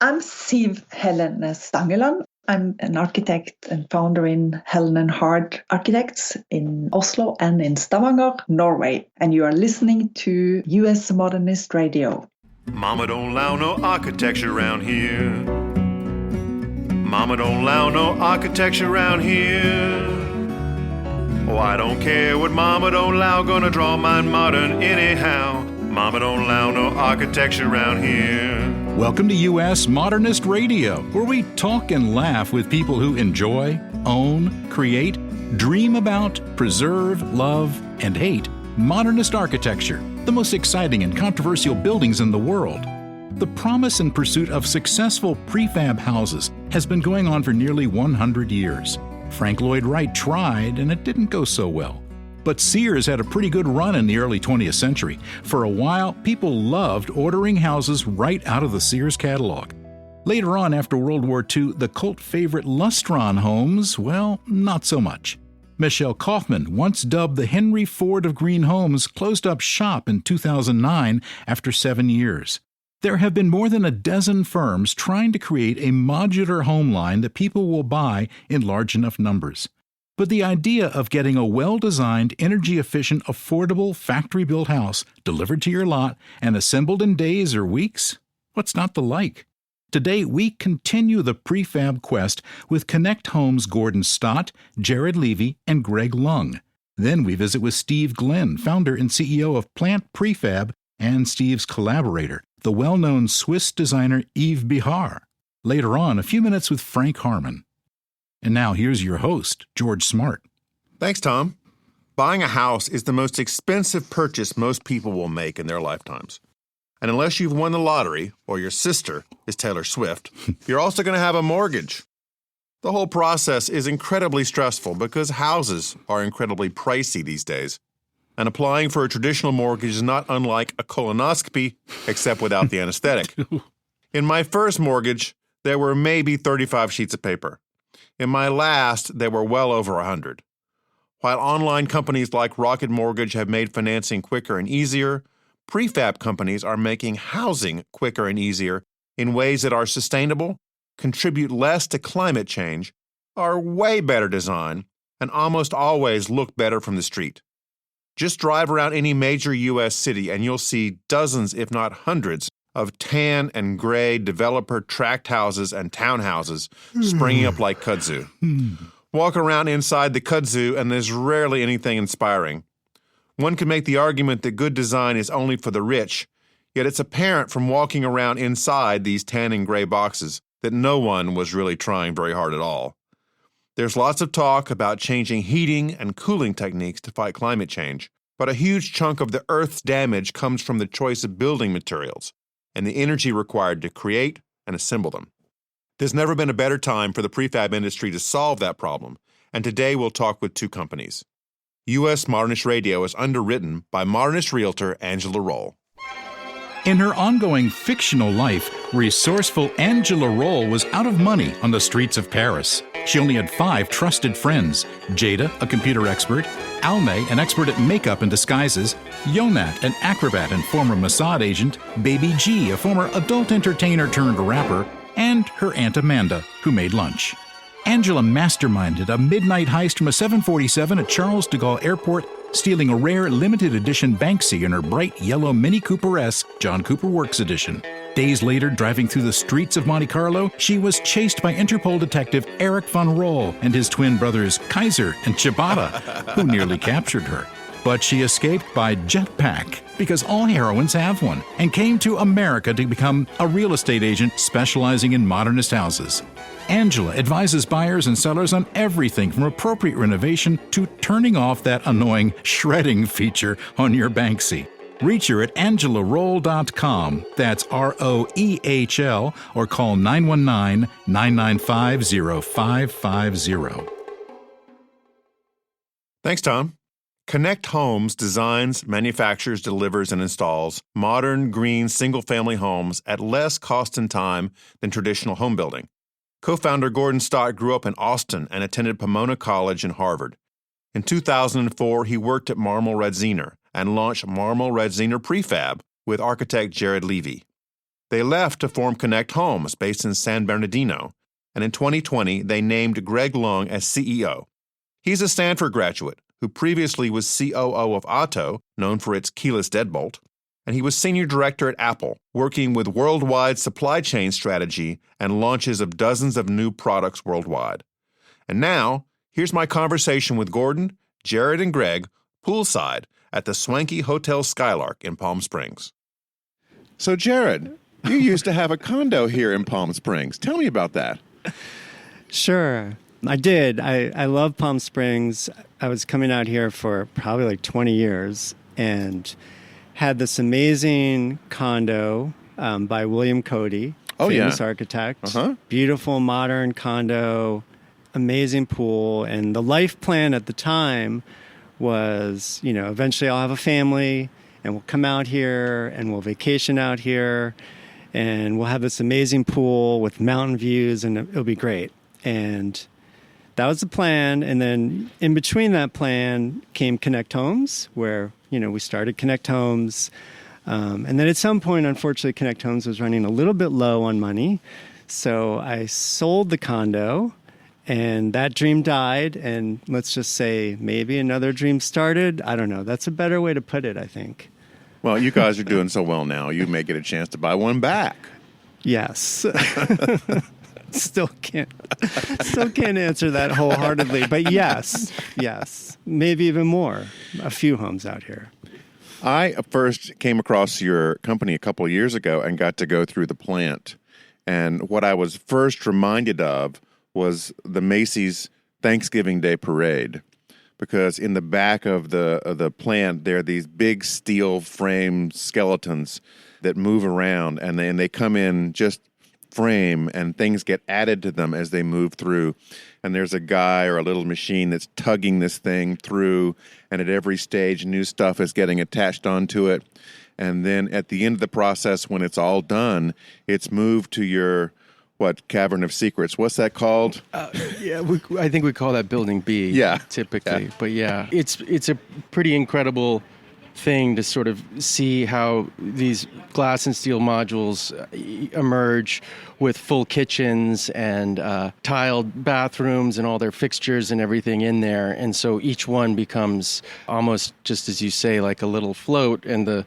I'm Siv Helen Stangeland. I'm an architect and founder in Helen and Hard Architects in Oslo and in Stavanger, Norway. And you are listening to US Modernist Radio. Mama don't allow no architecture around here. Mama don't allow no architecture around here. Oh, I don't care what Mama don't allow, gonna draw mine modern anyhow. Mama don't allow no architecture around here. Welcome to U.S. Modernist Radio, where we talk and laugh with people who enjoy, own, create, dream about, preserve, love, and hate modernist architecture, the most exciting and controversial buildings in the world. The promise and pursuit of successful prefab houses has been going on for nearly 100 years. Frank Lloyd Wright tried, and it didn't go so well. But Sears had a pretty good run in the early 20th century. For a while, people loved ordering houses right out of the Sears catalog. Later on, after World War II, the cult favorite Lustron homes, well, not so much. Michelle Kaufman, once dubbed the Henry Ford of green homes, closed up shop in 2009 after 7 years. There have been more than a dozen firms trying to create a modular home line that people will buy in large enough numbers. But the idea of getting a well-designed, energy-efficient, affordable, factory-built house delivered to your lot and assembled in days or weeks? What's not to like? Today, we continue the prefab quest with Connect Homes Gordon Stott, Jared Levy, and Greg Leung. Then we visit with Steve Glenn, founder and CEO of Plant Prefab, and Steve's collaborator, the well-known Swiss designer Yves Béhar. Later on, a few minutes with Frank Harmon. And now here's your host, George Smart. Thanks, Tom. Buying a house is the most expensive purchase most people will make in their lifetimes. And unless you've won the lottery, or your sister is Taylor Swift, you're also going to have a mortgage. The whole process is incredibly stressful because houses are incredibly pricey these days. And applying for a traditional mortgage is not unlike a colonoscopy, except without the anesthetic. In my first mortgage, there were maybe 35 sheets of paper. In my last, there were well over 100. While online companies like Rocket Mortgage have made financing quicker and easier, prefab companies are making housing quicker and easier in ways that are sustainable, contribute less to climate change, are way better designed, and almost always look better from the street. Just drive around any major U.S. city and you'll see dozens, if not hundreds, of tan and gray developer-tract houses and townhouses springing up like kudzu. Walk around inside the kudzu and there's rarely anything inspiring. One could make the argument that good design is only for the rich, yet it's apparent from walking around inside these tan and gray boxes that no one was really trying very hard at all. There's lots of talk about changing heating and cooling techniques to fight climate change, but a huge chunk of the Earth's damage comes from the choice of building materials and the energy required to create and assemble them. There's never been a better time for the prefab industry to solve that problem, and today we'll talk with two companies. U.S. Modernist Radio is underwritten by modernist realtor Angela Roll. In her ongoing fictional life, resourceful Angela Roll was out of money on the streets of Paris. She only had 5 trusted friends: Jada, a computer expert; Alme, an expert at makeup and disguises; Yonat, an acrobat and former Mossad agent; Baby G, a former adult entertainer turned rapper; and her Aunt Amanda, who made lunch. Angela masterminded a midnight heist from a 747 at Charles de Gaulle Airport, stealing a rare limited edition Banksy in her bright yellow Mini Cooper S John Cooper Works edition. Days later, driving through the streets of Monte Carlo, she was chased by Interpol detective Eric von Roll and his twin brothers Kaiser and Ciabatta, who nearly captured her. But she escaped by jetpack, because all heroines have one, and came to America to become a real estate agent specializing in modernist houses. Angela advises buyers and sellers on everything from appropriate renovation to turning off that annoying shredding feature on your Banksy. Reach her at angelaroll.com, that's ROEHL, or call 919-995-0550. Thanks, Tom. Connect Homes designs, manufactures, delivers, and installs modern, green, single-family homes at less cost and time than traditional home building. Co-founder Gordon Stott grew up in Austin and attended Pomona College and Harvard. In 2004, he worked at Marmol Radziner and launched Marmol Radziner Prefab with architect Jared Levy. They left to form Connect Homes, based in San Bernardino, and in 2020, they named Greg Leung as CEO. He's a Stanford graduate who previously was COO of Otto, known for its keyless deadbolt, and he was senior director at Apple, working with worldwide supply chain strategy and launches of dozens of new products worldwide. And now, here's my conversation with Gordon, Jared, and Greg poolside at the swanky Hotel Skylark in Palm Springs. So, Jared, you used to have a condo here in Palm Springs. Tell me about that. Sure. I did. I love Palm Springs. I was coming out here for probably like 20 years and had this amazing condo by William Cody, famous architect. Beautiful, modern condo, amazing pool. And the life plan at the time was, eventually I'll have a family and we'll come out here and we'll vacation out here and we'll have this amazing pool with mountain views and it'll be great. And that was the plan. And then in between that plan came Connect Homes, where, we started Connect Homes. And then at some point, unfortunately, Connect Homes was running a little bit low on money. So I sold the condo and that dream died. And let's just say maybe another dream started. I don't know. That's a better way to put it, I think. Well, you guys are doing so well now, you may get a chance to buy one back. Yes. Still can't answer that wholeheartedly, but yes, maybe even more. A few homes out here. I first came across your company a couple of years ago and got to go through the plant. And what I was first reminded of was the Macy's Thanksgiving Day Parade. Because in the back of the plant, there are these big steel frame skeletons that move around, and they come in just frame, and things get added to them as they move through. And there's a guy or a little machine that's tugging this thing through, and at every stage, new stuff is getting attached onto it. And then at the end of the process, when it's all done, it's moved to your Cavern of Secrets. What's that called? I think we call that Building B. Typically. Yeah. But it's a pretty incredible thing to sort of see how these glass and steel modules emerge with full kitchens and tiled bathrooms and all their fixtures and everything in there. And so each one becomes almost, just as you say, like a little float, and the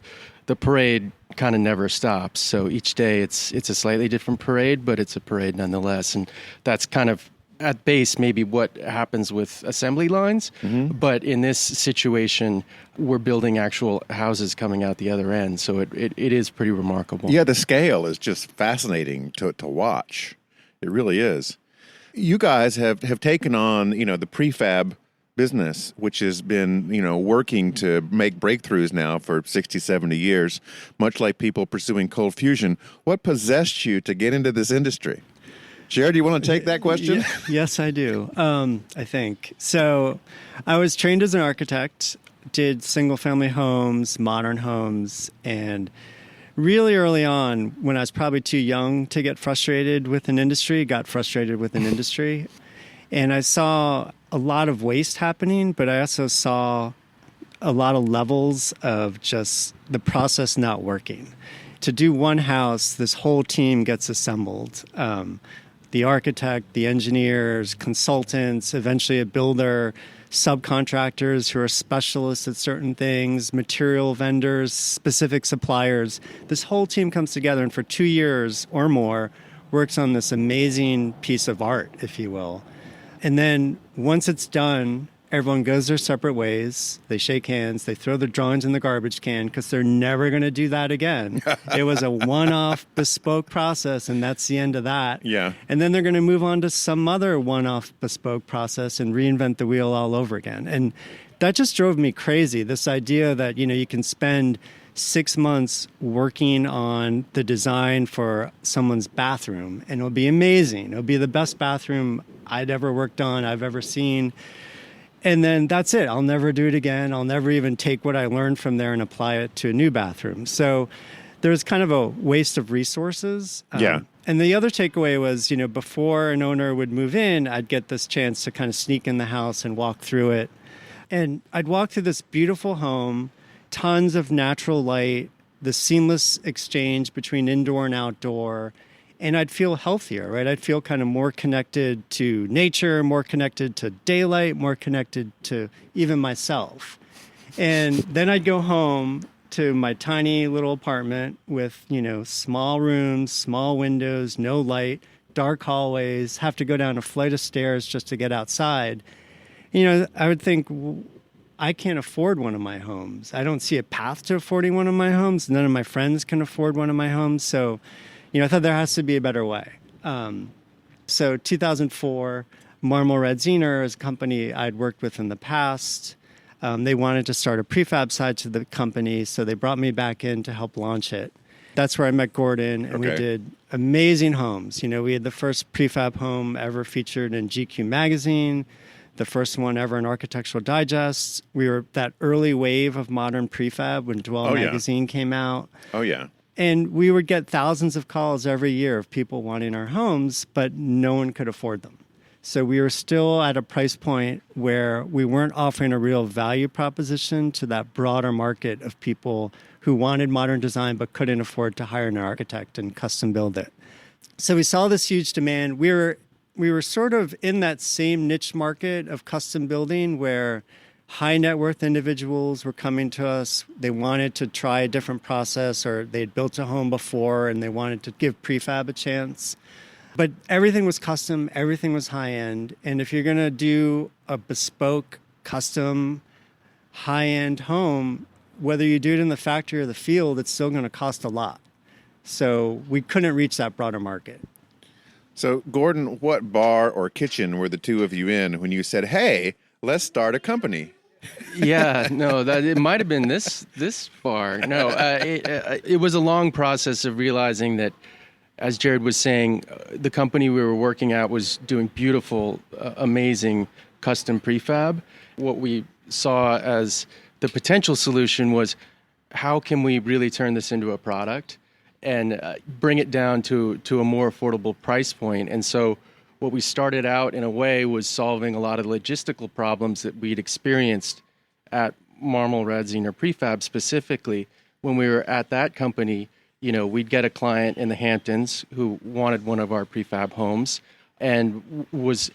parade kind of never stops. So each day it's a slightly different parade, but it's a parade nonetheless. And that's kind of at base maybe what happens with assembly lines. Mm-hmm. But in this situation, we're building actual houses coming out the other end. So it is pretty remarkable. Yeah, the scale is just fascinating to watch. It really is. You guys have taken on, the prefab business, which has been, working to make breakthroughs now for 60, 70 years, much like people pursuing cold fusion. What possessed you to get into this industry? Jared, do you want to take that question? Yes, I do. I think. So I was trained as an architect, did single-family homes, modern homes, and really early on, when I was probably too young to get frustrated with an industry, And I saw a lot of waste happening, but I also saw a lot of levels of just the process not working. To do one house, this whole team gets assembled. The architect, the engineers, consultants, eventually a builder, subcontractors who are specialists at certain things, material vendors, specific suppliers. This whole team comes together and for 2 years or more works on this amazing piece of art, if you will. And then once it's done, everyone goes their separate ways. They shake hands. They throw their drawings in the garbage can because they're never going to do that again. It was a one-off bespoke process, and that's the end of that. Yeah. And then they're going to move on to some other one-off bespoke process and reinvent the wheel all over again. And that just drove me crazy, this idea that, you can spend 6 months working on the design for someone's bathroom, and it'll be amazing. It'll be the best bathroom I'd ever worked on, I've ever seen. And then that's it. I'll never do it again. I'll never even take what I learned from there and apply it to a new bathroom. So there's kind of a waste of resources. And the other takeaway was, before an owner would move in, I'd get this chance to kind of sneak in the house and walk through it. And I'd walk through this beautiful home, tons of natural light, the seamless exchange between indoor and outdoor. And I'd feel healthier, right? I'd feel kind of more connected to nature, more connected to daylight, more connected to even myself. And then I'd go home to my tiny little apartment with, small rooms, small windows, no light, dark hallways, have to go down a flight of stairs just to get outside. I would think, I can't afford one of my homes. I don't see a path to affording one of my homes. None of my friends can afford one of my homes. So, I thought there has to be a better way. So 2004, Marmol Radziner is a company I'd worked with in the past. They wanted to start a prefab side to the company, so they brought me back in to help launch it. That's where I met Gordon, and we did amazing homes. We had the first prefab home ever featured in GQ magazine, the first one ever in Architectural Digest. We were that early wave of modern prefab when Dwell magazine came out. Oh, yeah. And we would get thousands of calls every year of people wanting our homes, but no one could afford them. So we were still at a price point where we weren't offering a real value proposition to that broader market of people who wanted modern design but couldn't afford to hire an architect and custom build it. So we saw this huge demand. We were sort of in that same niche market of custom building where high net worth individuals were coming to us. They wanted to try a different process, or they'd built a home before and they wanted to give prefab a chance. But everything was custom, everything was high end. And if you're going to do a bespoke, custom, high end home, whether you do it in the factory or the field, it's still going to cost a lot. So we couldn't reach that broader market. So, Gordon, what bar or kitchen were the two of you in when you said, hey, let's start a company? Yeah, no, it might have been this bar. No, it was a long process of realizing that, as Jared was saying, the company we were working at was doing beautiful, amazing custom prefab. What we saw as the potential solution was, how can we really turn this into a product and bring it down to a more affordable price point? And so what we started out in a way was solving a lot of logistical problems that we'd experienced at Marmol Radziner Prefab specifically. When we were at that company, we'd get a client in the Hamptons who wanted one of our prefab homes and was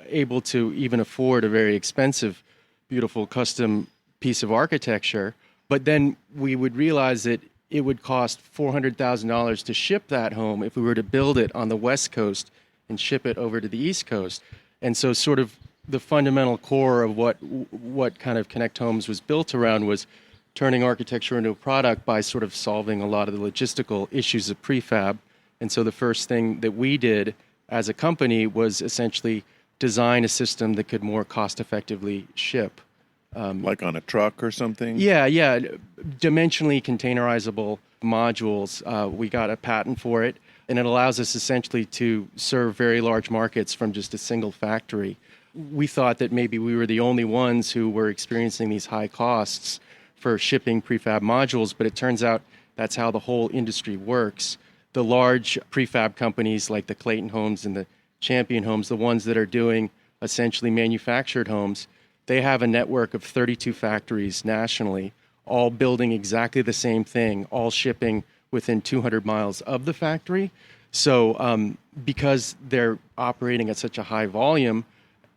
able to even afford a very expensive, beautiful custom piece of architecture. But then we would realize that it would cost $400,000 to ship that home if we were to build it on the West Coast and ship it over to the East Coast. And so sort of the fundamental core of what kind of Connect Homes was built around was turning architecture into a product by sort of solving a lot of the logistical issues of prefab. And so the first thing that we did as a company was essentially design a system that could more cost effectively ship. Like on a truck or something? Yeah. Dimensionally containerizable modules. We got a patent for it, and it allows us essentially to serve very large markets from just a single factory. We thought that maybe we were the only ones who were experiencing these high costs for shipping prefab modules, but it turns out that's how the whole industry works. The large prefab companies like the Clayton Homes and the Champion Homes, the ones that are doing essentially manufactured homes, they have a network of 32 factories nationally, all building exactly the same thing, all shipping within 200 miles of the factory. So because they're operating at such a high volume,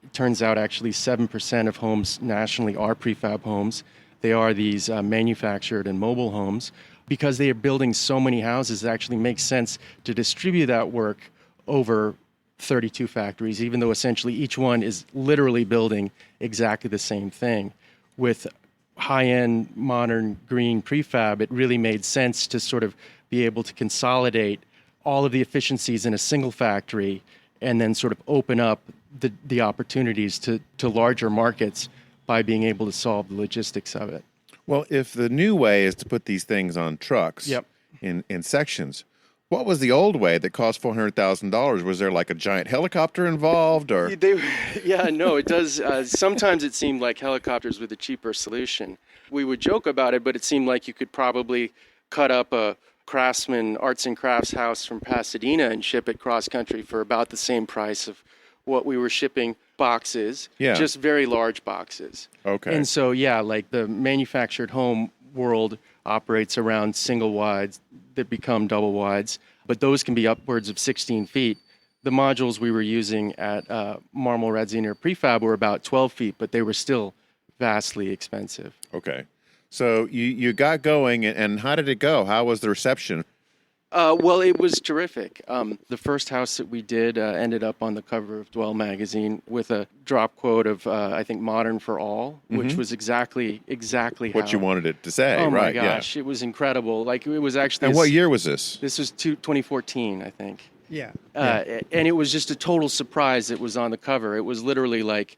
it turns out actually 7% of homes nationally are prefab homes. They are these manufactured and mobile homes. Because they are building so many houses, it actually makes sense to distribute that work over 32 factories, even though essentially each one is literally building exactly the same thing. With high-end, modern, green prefab, it really made sense to sort of be able to consolidate all of the efficiencies in a single factory and then sort of open up the opportunities to larger markets by being able to solve the logistics of it. Well, if the new way is to put these things on trucks in sections, what was the old way that cost $400,000? Was there like a giant helicopter involved, or? It does. Sometimes it seemed like helicopters were the cheaper solution. We would joke about it, but it seemed like you could probably cut up a Craftsman arts and crafts house from Pasadena and ship it cross country for about the same price of what we were shipping boxes, just very large boxes. Okay. And so, like the manufactured home world operates around single wides that become double wides, but those can be upwards of 16 feet. The modules we were using at Marmol Radziner Prefab were about 12 feet, but they were still vastly expensive. Okay. So you got going, and how did it go? How was the reception? Well, it was terrific. The first house that we did ended up on the cover of Dwell magazine with a drop quote of, I think, "Modern for All," which was exactly what you wanted it to say. Oh right? My gosh, It was incredible. Like, it was actually. And what year was this? This was 2014, I think. Yeah. And it was just a total surprise that was on the cover. It was literally like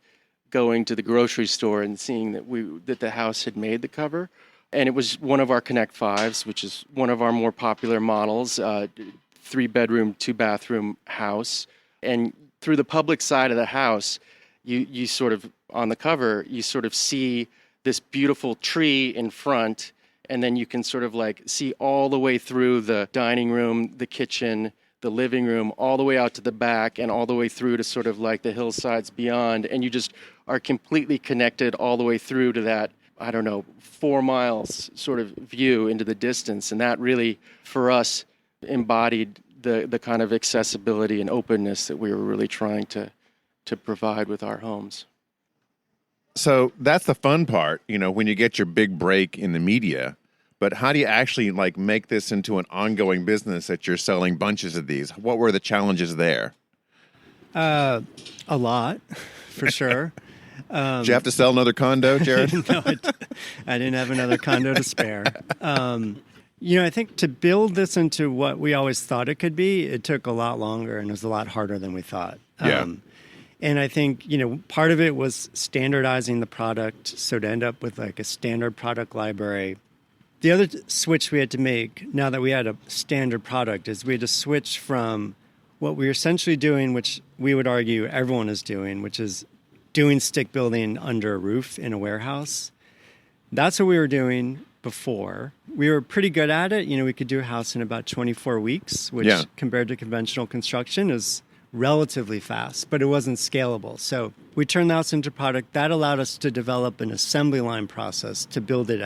going to the grocery store and seeing that the house had made the cover. And it was one of our Connect 5s, which is one of our more popular models, 3-bedroom, 2-bathroom house. And through the public side of the house, you sort of, on the cover, you sort of see this beautiful tree in front, and then you can sort of like see all the way through the dining room, the kitchen, the living room, all the way out to the back, and all the way through to sort of like the hillsides beyond. And you just are completely connected all the way through to that, 4 miles sort of view into the distance. And that really, for us, embodied the kind of accessibility and openness that we were really trying to provide with our homes. So that's the fun part, when you get your big break in the media. But how do you actually make this into an ongoing business that you're selling bunches of these? What were the challenges there? A lot, for sure. Did you have to sell another condo, Jared? No, I didn't have another condo to spare. I think to build this into what we always thought it could be, it took a lot longer and it was a lot harder than we thought. Yeah. And I think, part of it was standardizing the product, so to end up with a standard product library. The other switch we had to make, now that we had a standard product, is we had to switch from what we were essentially doing, which we would argue everyone is doing, which is doing stick building under a roof in a warehouse. That's what we were doing before. We were pretty good at it. We could do a house in about 24 weeks, which compared to conventional construction is relatively fast, but it wasn't scalable. So we turned the house into product. That allowed us to develop an assembly line process to build it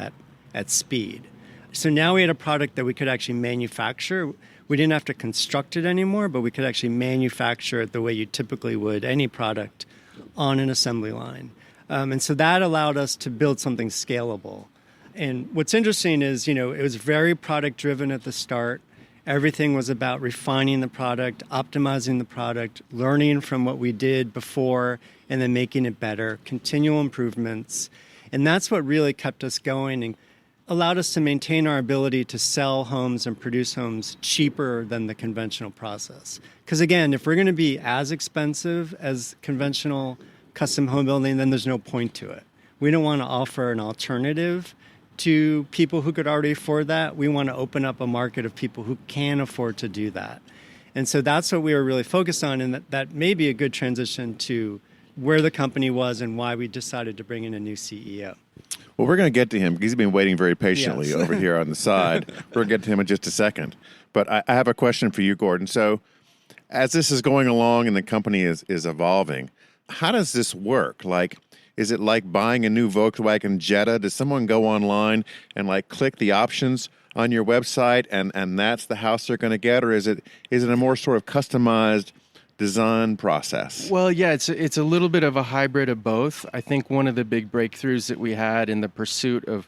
at speed. So now we had a product that we could actually manufacture. We didn't have to construct it anymore, but we could actually manufacture it the way you typically would any product on an assembly line. And so that allowed us to build something scalable. And what's interesting is, it was very product driven at the start. Everything was about refining the product, optimizing the product, learning from what we did before, and then making it better, continual improvements. And that's what really kept us going and allowed us to maintain our ability to sell homes and produce homes cheaper than the conventional process. Because again, if we're going to be as expensive as conventional custom home building, then there's no point to it. We don't want to offer an alternative to people who could already afford that. We want to open up a market of people who can afford to do that. And so that's what we were really focused on, and that may be a good transition to where the company was and why we decided to bring in a new CEO. Well, we're going to get to him because he's been waiting very patiently over here on the side. We're going to get to him in just a second. But I have a question for you, Gordon. So as this is going along and the company is evolving, how does this work? Is it like buying a new Volkswagen Jetta? Does someone go online and click the options on your website and that's the house they're going to get? Or is it a more sort of customized design process? Well, yeah, it's a little bit of a hybrid of both. I think one of the big breakthroughs that we had in the pursuit of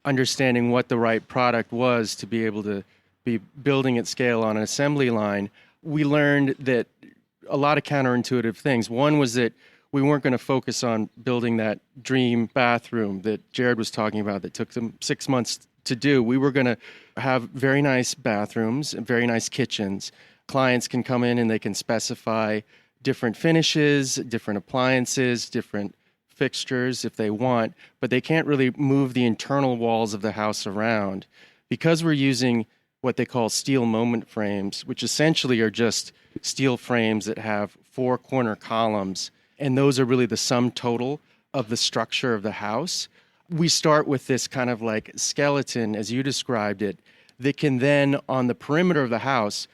understanding what the right product was to be able to be building at scale on an assembly line, we learned that a lot of counterintuitive things. One was that we weren't going to focus on building that dream bathroom that Jared was talking about that took them 6 months to do. We were going to have very nice bathrooms and very nice kitchens. Clients can come in and they can specify different finishes, different appliances, different fixtures if they want, but they can't really move the internal walls of the house around. Because we're using what they call steel moment frames, which essentially are just steel frames that have 4 corner columns, and those are really the sum total of the structure of the house. We start with this kind of skeleton, as you described it, that can then, on the perimeter of the house,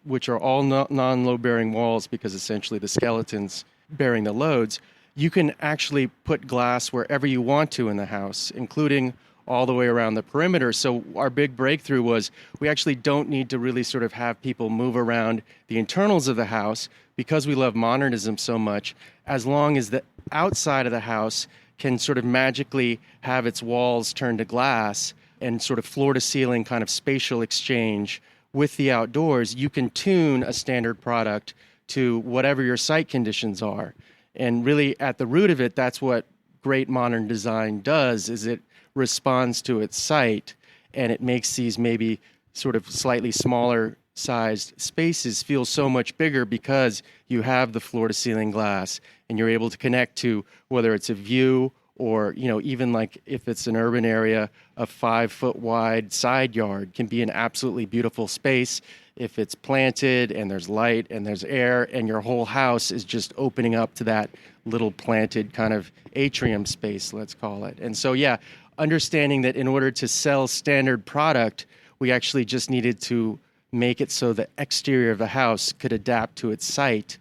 which are all non-load-bearing walls because essentially the skeleton's bearing the loads, you can actually put glass wherever you want to in the house, including all the way around the perimeter. So our big breakthrough was we actually don't need to really sort of have people move around the internals of the house because we love modernism so much, as long as the outside of the house can sort of magically have its walls turned to glass and sort of floor-to-ceiling kind of spatial exchange with the outdoors. You can tune a standard product to whatever your site conditions are. And really, at the root of it, that's what great modern design does, is it responds to its site, and it makes these maybe sort of slightly smaller sized spaces feel so much bigger because you have the floor-to-ceiling glass, and you're able to connect to whether it's a view or, even like if it's an urban area, a 5-foot wide side yard can be an absolutely beautiful space if it's planted and there's light and there's air and your whole house is just opening up to that little planted kind of atrium space, let's call it. And so, understanding that in order to sell standard product, we actually just needed to make it so the exterior of the house could adapt to its site.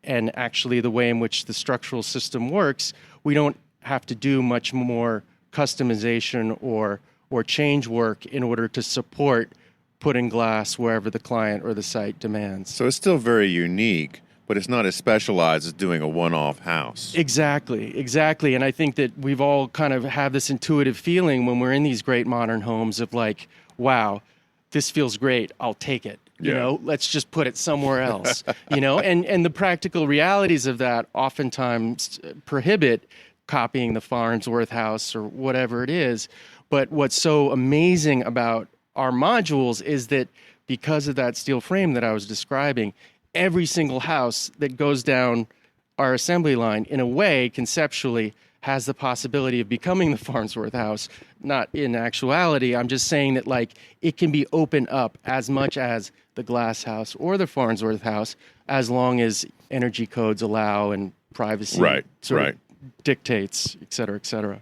And actually the way in which the structural system works, we don't have to do much more customization or change work in order to support putting glass wherever the client or the site demands. So it's still very unique, but it's not as specialized as doing a one-off house. Exactly. And I think that we've all kind of have this intuitive feeling when we're in these great modern homes of like, wow, this feels great, I'll take it. Let's just put it somewhere else. And the practical realities of that oftentimes prohibit copying the Farnsworth house or whatever it is. But what's so amazing about our modules is that because of that steel frame that I was describing, every single house that goes down our assembly line, in a way, conceptually, has the possibility of becoming the Farnsworth house. Not in actuality, I'm just saying that like it can be opened up as much as the glass house or the Farnsworth house, as long as energy codes allow and privacy sort of dictates, et cetera, et cetera.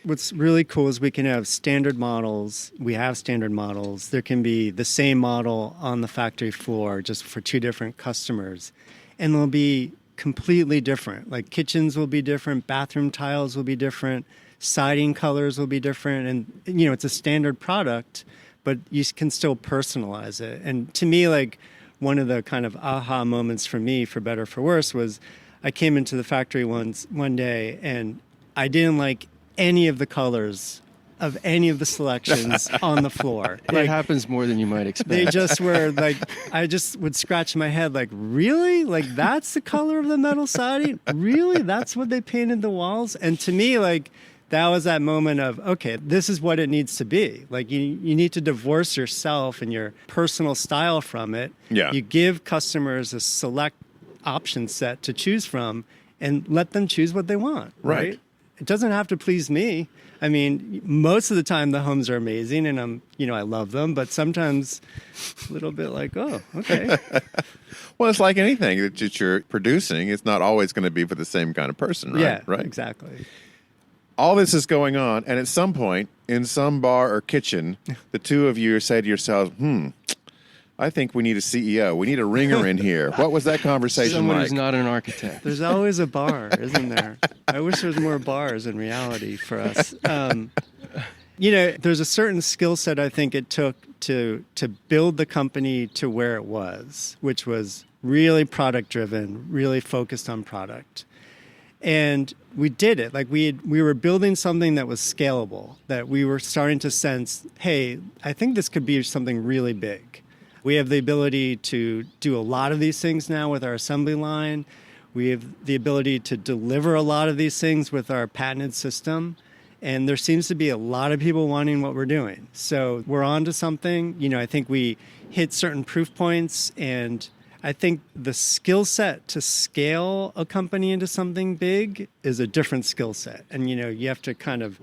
What's really cool is we can have standard models. We have standard models. There can be the same model on the factory floor just for two different customers. And they'll be completely different. Like kitchens will be different, bathroom tiles will be different, siding colors will be different. And, it's a standard product, but you can still personalize it. And to me, like one of the kind of aha moments for me, for better or for worse, was I came into the factory one day and I didn't like any of the colors of any of the selections on the floor. Like, it happens more than you might expect. They just were like, I just would scratch my head like, really? Like, that's the color of the metal siding? Really? That's what they painted the walls? And to me, like, that was that moment of, okay, this is what it needs to be. Like, you need to divorce yourself and your personal style from it. Yeah. You give customers a select option set to choose from and let them choose what they want. Right? It doesn't have to please me. I mean, most of the time the homes are amazing and I love them, but sometimes a little bit like, oh, okay. Well, it's like anything that you're producing. It's not always going to be for the same kind of person, right? Yeah, right? Exactly. All this is going on, and at some point in some bar or kitchen, the two of you say to yourselves, I think we need a CEO. We need a ringer in here. What was that conversation Someone like? who's not an architect. There's always a bar, isn't there? I wish there was more bars in reality for us. There's a certain skill set I think it took to build the company to where it was, which was really product driven, really focused on product. And we did it. Like we were building something that was scalable, that we were starting to sense, hey, I think this could be something really big. We have the ability to do a lot of these things now with our assembly line. We have the ability to deliver a lot of these things with our patented system. And there seems to be a lot of people wanting what we're doing. So we're on to something. I think we hit certain proof points. And I think the skill set to scale a company into something big is a different skill set. And, you have to kind of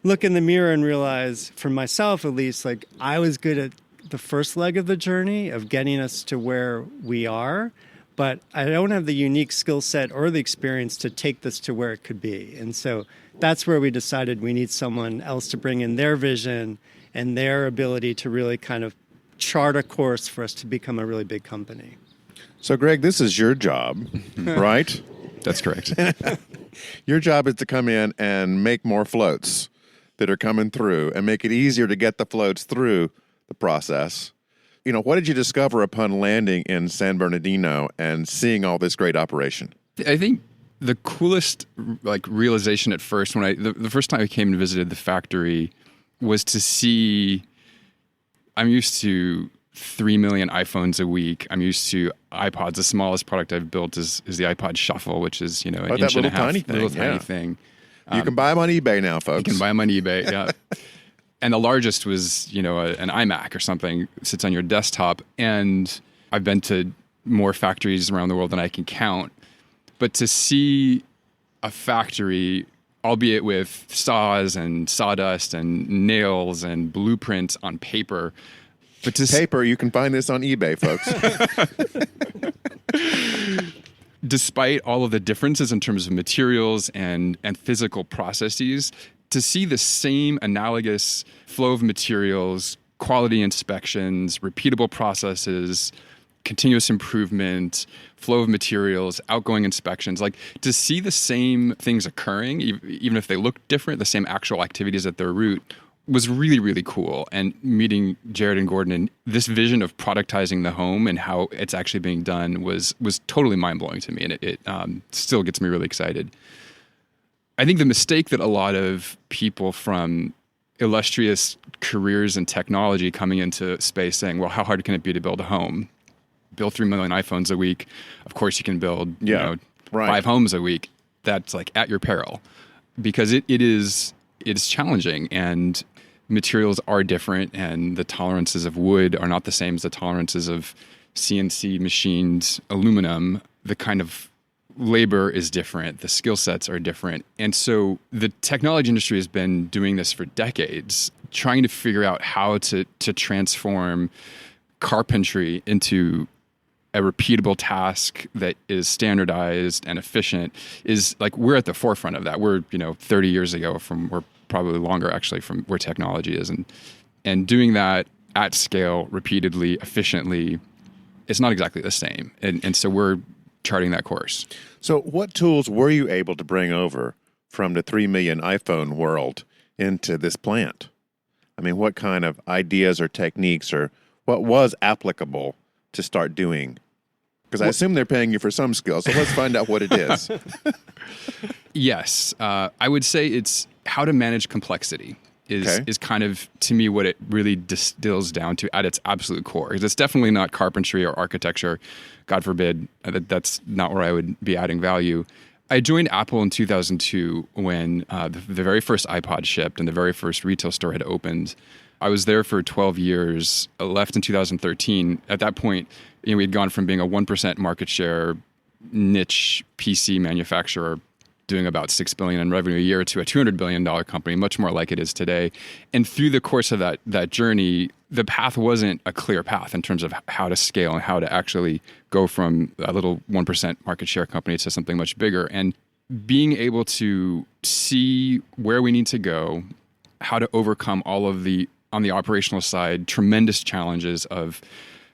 look in the mirror and realize, for myself at least, like I was good at the first leg of the journey of getting us to where we are, but I don't have the unique skill set or the experience to take this to where it could be. And so that's where we decided we need someone else to bring in their vision and their ability to really kind of chart a course for us to become a really big company. So, Greg, this is your job, right? That's correct. Your job is to come in and make more floats. that are coming through and make it easier to get the floats through the process. What did you discover upon landing in San Bernardino and seeing all this great operation? I think the coolest realization at first, when the first time I came and visited the factory, was to see. I'm used to 3 million iPhones a week. I'm used to iPods. The smallest product I've built is the iPod Shuffle, which is an inch and a half, little tiny thing. You can buy them on eBay now, folks. You can buy them on eBay, yeah. And the largest was, an iMac or something, sits on your desktop. And I've been to more factories around the world than I can count. But to see a factory, albeit with saws and sawdust and nails and blueprints on paper, you can find this on eBay, folks. Despite all of the differences in terms of materials and physical processes, to see the same analogous flow of materials, quality inspections, repeatable processes, continuous improvement, flow of materials, outgoing inspections, to see the same things occurring, even if they look different, the same actual activities at their root, was really, really cool. And meeting Jared and Gordon and this vision of productizing the home and how it's actually being done was totally mind-blowing to me. And it still gets me really excited. I think the mistake that a lot of people from illustrious careers in technology coming into space saying, well, how hard can it be to build a home? Build 3 million iPhones a week. Of course you can build 5 homes a week. That's at your peril. Because it is challenging, and materials are different, and the tolerances of wood are not the same as the tolerances of CNC machined aluminum. The kind of labor is different. The skill sets are different. And so the technology industry has been doing this for decades, trying to figure out how to transform carpentry into a repeatable task that is standardized and efficient. Is we're at the forefront of that. We're 30 years ago we're probably longer actually from where technology is, and doing that at scale, repeatedly, efficiently, it's not exactly the same. And so we're charting that course. So what tools were you able to bring over from the 3 million iPhone world into this plant? I mean, what kind of ideas or techniques or what was applicable to start doing? Because I assume they're paying you for some skills, so let's find out what it is. Yes. I would say it's how to manage complexity is kind of, to me, what it really distills down to at its absolute core. It's definitely not carpentry or architecture. God forbid, that's not where I would be adding value. I joined Apple in 2002 when the very first iPod shipped and the very first retail store had opened. I was there for 12 years, left in 2013. At that point, we had gone from being a 1% market share niche PC manufacturer doing about $6 billion in revenue a year to a $200 billion company, much more like it is today. And through the course of that journey, the path wasn't a clear path in terms of how to scale and how to actually go from a little 1% market share company to something much bigger. And being able to see where we need to go, how to overcome all of the, on the operational side, tremendous challenges of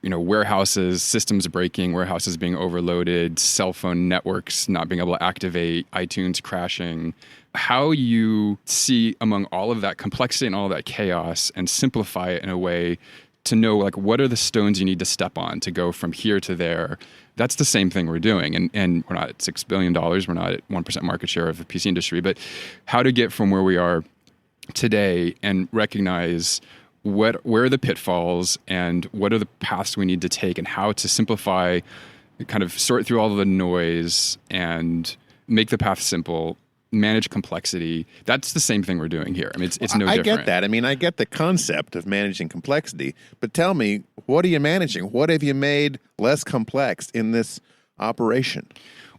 warehouses, systems breaking, warehouses being overloaded, cell phone networks not being able to activate, iTunes crashing. How you see among all of that complexity and all of that chaos and simplify it in a way to know what are the stones you need to step on to go from here to there. That's the same thing we're doing. And we're not at $6 billion. We're not at 1% market share of the PC industry. But how to get from where we are today and recognize where are the pitfalls and what are the paths we need to take and how to simplify, kind of sort through all of the noise and make the path simple, manage complexity. That's the same thing we're doing here. I mean, it's no different. I get that. I mean, I get the concept of managing complexity, but tell me, what are you managing? What have you made less complex in this operation?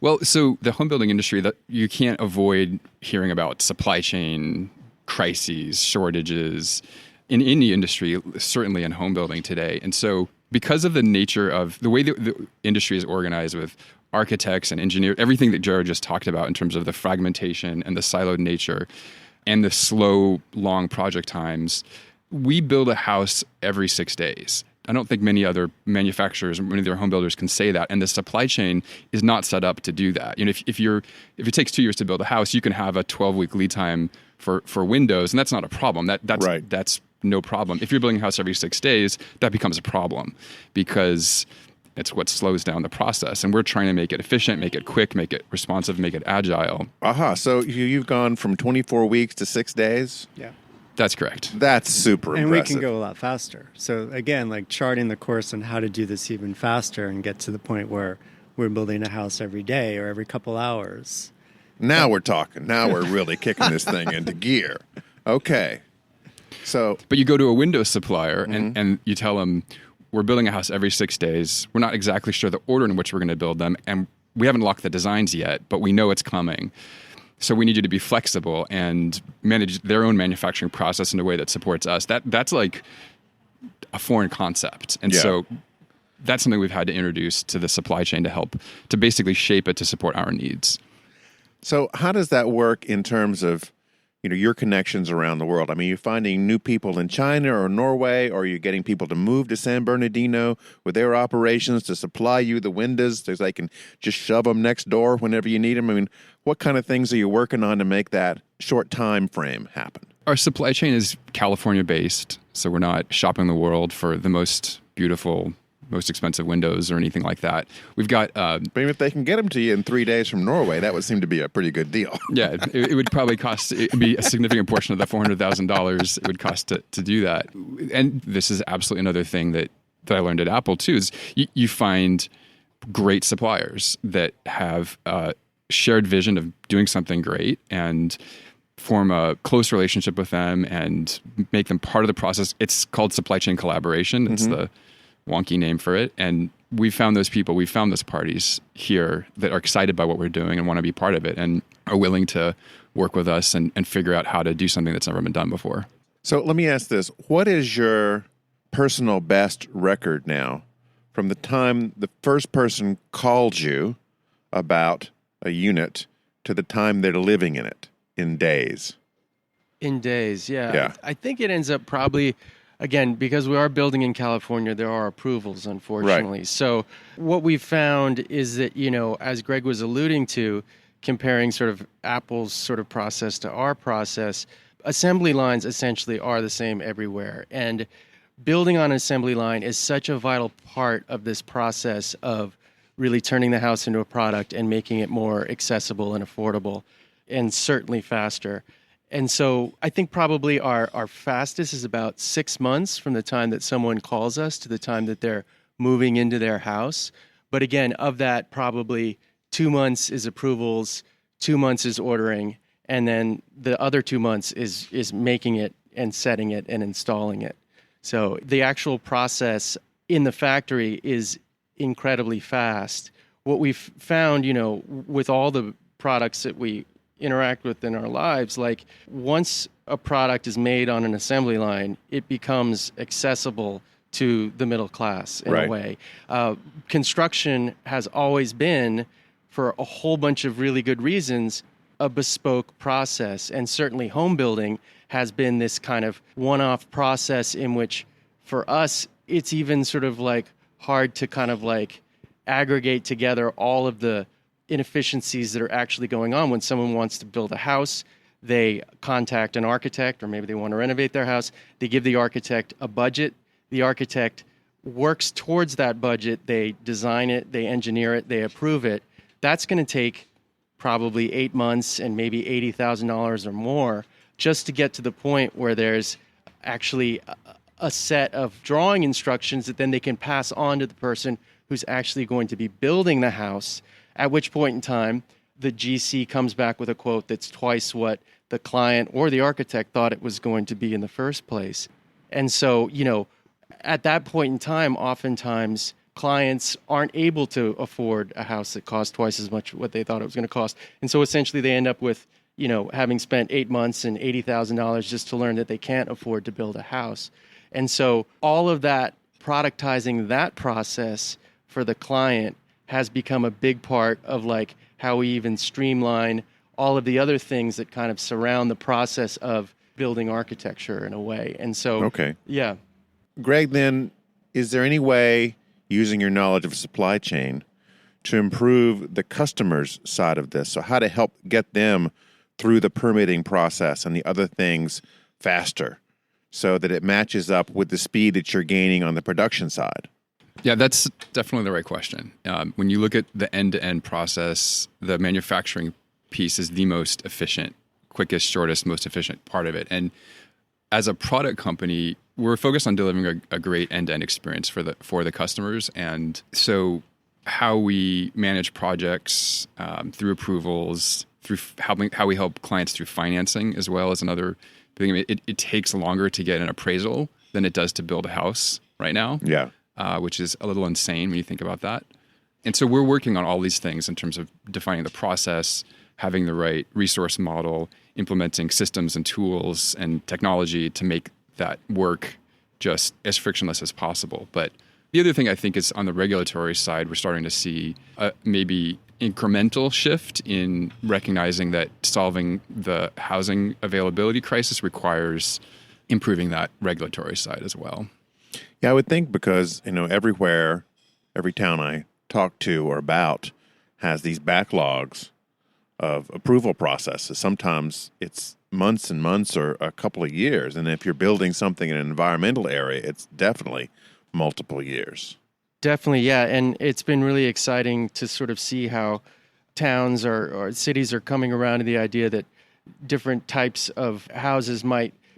Well, so the home building industry, that you can't avoid hearing about supply chain crises, shortages, in any industry, certainly in home building today. And so because of the nature of the way the industry is organized with architects and engineers, everything that Jared just talked about in terms of the fragmentation and the siloed nature and the slow, long project times, we build a house every 6 days. I don't think many other manufacturers, many of their home builders can say that. And the supply chain is not set up to do that. If it takes 2 years to build a house, you can have a 12-week lead time for windows, and that's not a problem. That's Right. that's no problem. If you're building a house every 6 days, that becomes a problem because it's what slows down the process. And we're trying to make it efficient, make it quick, make it responsive, make it agile. So you've gone from 24 weeks to 6 days? Yeah. That's correct. That's super And impressive. we can go a lot faster. So again, like charting the course on how to do this even faster and get to the point where we're building a house every day or every couple hours. Now we're talking. Now we're really kicking this thing into gear. Okay. So, But you go to a window supplier and you tell them, we're building a house every 6 days. We're not exactly sure the order in which we're going to build them. And we haven't locked the designs yet, but we know it's coming. So we need you to be flexible and manage their own manufacturing process in a way that supports us. That's like a foreign concept. And so that's something we've had to introduce to the supply chain to help to basically shape it to support our needs. So how does that work in terms of, your connections around the world? I mean, you're finding new people in China or Norway, or you're getting people to move to San Bernardino with their operations to supply you the windows so they can just shove them next door whenever you need them. I mean, what kind of things are you working on to make that short time frame happen? Our supply chain is California-based, so we're not shopping the world for the most beautiful, most expensive windows or anything like that. We've got... But even if they can get them to you in 3 days from Norway, that would seem to be a pretty good deal. Yeah, it would probably cost... It would be a significant portion of the $400,000 it would cost to do that. And this is absolutely another thing that I learned at Apple, too, is you find great suppliers that have a shared vision of doing something great and form a close relationship with them and make them part of the process. It's called supply chain collaboration. It's the wonky name for it. And we found those people, we found those parties here that are excited by what we're doing and want to be part of it and are willing to work with us and figure out how to do something that's never been done before. So let me ask this. What is your personal best record now from the time the first person called you about a unit to the time they're living in it in days? In days, yeah. Yeah. I think it ends up probably... Again, because we are building in California, there are approvals, unfortunately. Right. So what we've found is that, as Greg was alluding to, comparing sort of Apple's sort of process to our process, assembly lines essentially are the same everywhere. And building on an assembly line is such a vital part of this process of really turning the house into a product and making it more accessible and affordable, and certainly faster. And so I think probably our fastest is about 6 months from the time that someone calls us to the time that they're moving into their house. But again, of that, probably 2 months is approvals, 2 months is ordering, and then the other 2 months is making it and setting it and installing it. So the actual process in the factory is incredibly fast. What we've found, with all the products that we interact with in our lives, like once a product is made on an assembly line, it becomes accessible to the middle class in a way. Construction has always been, for a whole bunch of really good reasons, a bespoke process. And certainly home building has been this kind of one-off process in which, for us, it's even sort of like hard to kind of like aggregate together all of the inefficiencies that are actually going on. When someone wants to build a house, they contact an architect, or maybe they want to renovate their house. They give the architect a budget. The architect works towards that budget. They design it, they engineer it, they approve it. That's going to take probably 8 months and maybe $80,000 or more just to get to the point where there's actually a set of drawing instructions that then they can pass on to the person who's actually going to be building the house. At which point in time, the GC comes back with a quote that's twice what the client or the architect thought it was going to be in the first place. And so, at that point in time, oftentimes clients aren't able to afford a house that costs twice as much what they thought it was going to cost. And so essentially they end up with, having spent 8 months and $80,000 just to learn that they can't afford to build a house. And so all of that, productizing that process for the client, has become a big part of like how we even streamline all of the other things that kind of surround the process of building architecture in a way. And so, yeah. Greg, then, is there any way, using your knowledge of supply chain, to improve the customer's side of this? So how to help get them through the permitting process and the other things faster so that it matches up with the speed that you're gaining on the production side? Yeah, that's definitely the right question. When you look at the end-to-end process, the manufacturing piece is the most efficient, quickest, shortest, most efficient part of it. And as a product company, we're focused on delivering a great end-to-end experience for the customers. And so how we manage projects through approvals, through how we help clients through financing as well as another thing. It takes longer to get an appraisal than it does to build a house right now. Yeah. Which is a little insane when you think about that. And so we're working on all these things in terms of defining the process, having the right resource model, implementing systems and tools and technology to make that work just as frictionless as possible. But the other thing I think is on the regulatory side, we're starting to see maybe incremental shift in recognizing that solving the housing availability crisis requires improving that regulatory side as well. Yeah, I would think because, everywhere, every town I talk to or about has these backlogs of approval processes. Sometimes it's months and months or a couple of years. And if you're building something in an environmental area, it's definitely multiple years. Definitely, yeah. And it's been really exciting to sort of see how towns or cities are coming around to the idea that different types of houses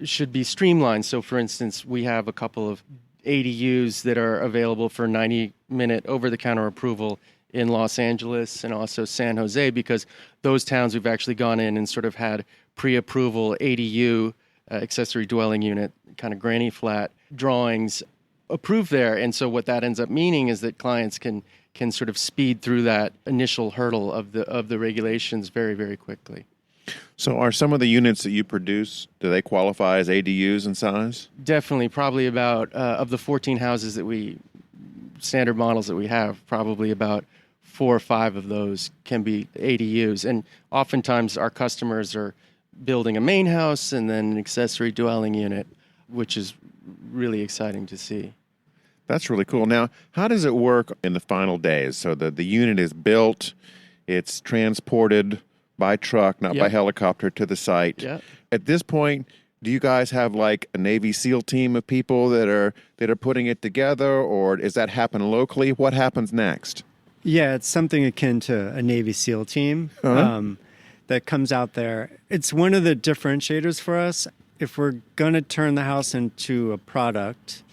should be streamlined. So, for instance, we have a couple of ADUs that are available for 90-minute over-the-counter approval in Los Angeles and also San Jose, because those towns we've actually gone in and sort of had pre-approval ADU, accessory dwelling unit, kind of granny flat drawings approved there. And so what that ends up meaning is that clients can sort of speed through that initial hurdle of the regulations very, very quickly. So are some of the units that you produce, do they qualify as ADUs in size? Definitely. Probably about, of the 14 houses standard models that we have, probably about 4 or 5 of those can be ADUs. And oftentimes our customers are building a main house and then an accessory dwelling unit, which is really exciting to see. That's really cool. Now, how does it work in the final days? So the unit is built, it's transported by truck, not by helicopter, to the site. Yep. At this point, do you guys have like a Navy SEAL team of people that are putting it together, or does that happen locally? What happens next? Yeah, it's something akin to a Navy SEAL team that comes out there. It's one of the differentiators for us. If we're going to turn the house into a product,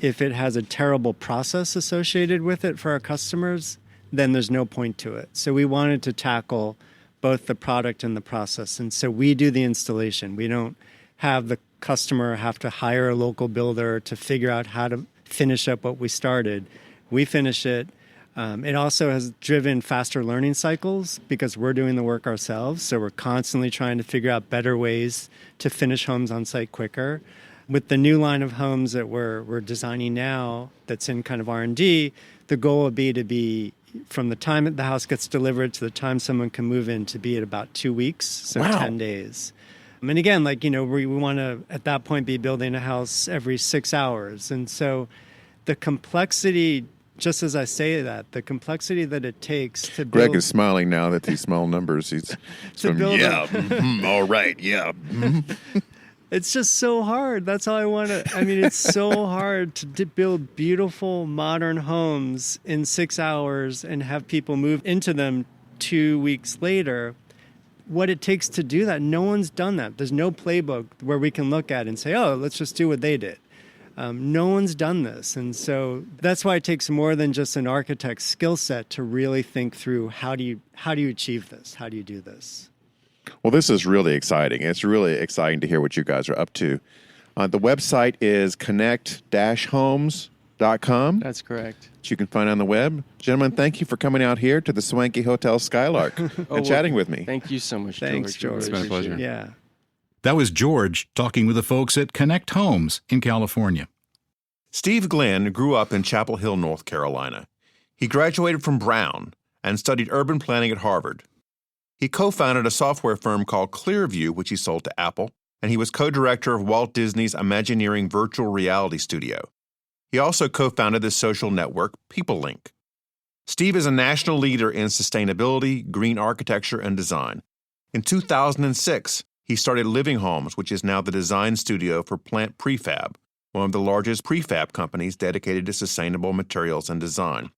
if it has a terrible process associated with it for our customers, then there's no point to it. So we wanted to tackle both the product and the process. And so we do the installation. We don't have the customer have to hire a local builder to figure out how to finish up what we started. We finish it. It also has driven faster learning cycles because we're doing the work ourselves. So we're constantly trying to figure out better ways to finish homes on site quicker. With the new line of homes that we're designing now that's in kind of R&D, the goal would be from the time that the house gets delivered to the time someone can move in to be at about 2 weeks, so Wow. 10 days. And again, we want to, at that point, be building a house every 6 hours. And so the complexity, just as I say that, the complexity that it takes to build... Greg is smiling now that these small numbers. He's all right, yeah. It's just so hard. That's all I want to... it's so hard to build beautiful, modern homes in 6 hours and have people move into them 2 weeks later. What it takes to do that, no one's done that. There's no playbook where we can look at and say, oh, let's just do what they did. No one's done this. And so that's why it takes more than just an architect's skill set to really think through how do you achieve this? How do you do this? Well, this is really exciting. It's really exciting to hear what you guys are up to. The website is connect-homes.com. That's correct. Which you can find on the web. Gentlemen, thank you for coming out here to the Swanky Hotel Skylark and chatting with me. Thank you so much, George. Thanks, George. It's been a pleasure. Yeah. That was George talking with the folks at Connect Homes in California. Steve Glenn grew up in Chapel Hill, North Carolina. He graduated from Brown and studied urban planning at Harvard. He co-founded a software firm called Clearview, which he sold to Apple, and he was co-director of Walt Disney's Imagineering virtual reality studio. He also co-founded the social network PeopleLink. Steve is a national leader in sustainability, green architecture, and design. In 2006, he started Living Homes, which is now the design studio for Plant Prefab, one of the largest prefab companies dedicated to sustainable materials and design.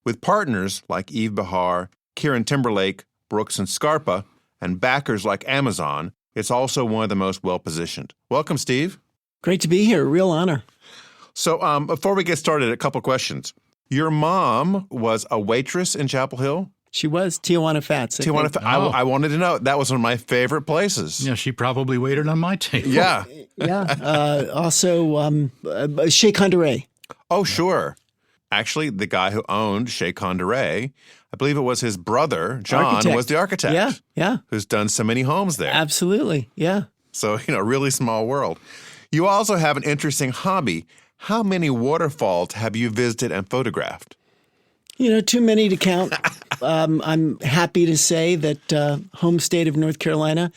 With partners like Yves Béhar, Kieran Timberlake, Brooks and Scarpa, and backers like Amazon, it's also one of the most well-positioned. Welcome, Steve. Great to be here. Real honor. So before we get started, a couple questions. Your mom was a waitress in Chapel Hill? She was Tijuana Fats. Tijuana Fats. I wanted to know. That was one of my favorite places. Yeah, she probably waited on my table. Yeah. Yeah. Also, Chez Conduray. Oh, sure. Actually, the guy who owned Chez Conduray, I believe it was his brother, John, was the architect. Yeah, yeah. Who's done so many homes there. Absolutely, yeah. So, really small world. You also have an interesting hobby. How many waterfalls have you visited and photographed? Too many to count. I'm happy to say that home state of North Carolina,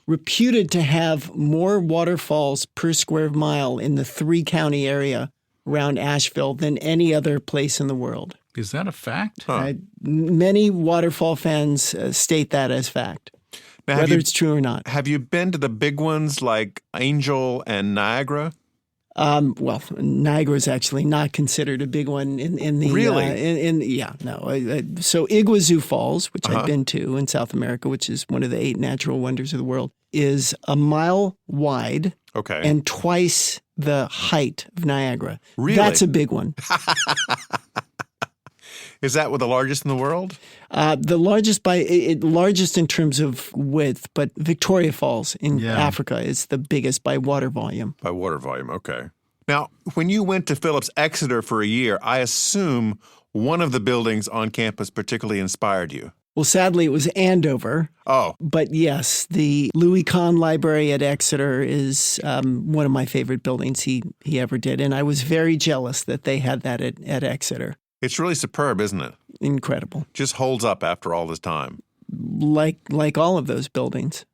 reputed to have more waterfalls per square mile in the 3-county area around Asheville than any other place in the world. Is that a fact? Huh. Many waterfall fans state that as fact, now, whether it's true or not. Have you been to the big ones like Angel and Niagara? Well, Niagara is actually not considered a big one in the really. So Iguazu Falls, which I've been to in South America, which is one of the 8 natural wonders of the world, is a mile wide. Okay. And twice the height of Niagara. Really? That's a big one. Is that the largest in the world? The largest in terms of width, but Victoria Falls in Africa is the biggest by water volume. By water volume, okay. Now, when you went to Phillips Exeter for a year, I assume one of the buildings on campus particularly inspired you. Well, sadly, it was Andover. Oh. But yes, the Louis Kahn Library at Exeter is one of my favorite buildings he ever did. And I was very jealous that they had that at Exeter. It's really superb, isn't it? Incredible. Just holds up after all this time. Like all of those buildings.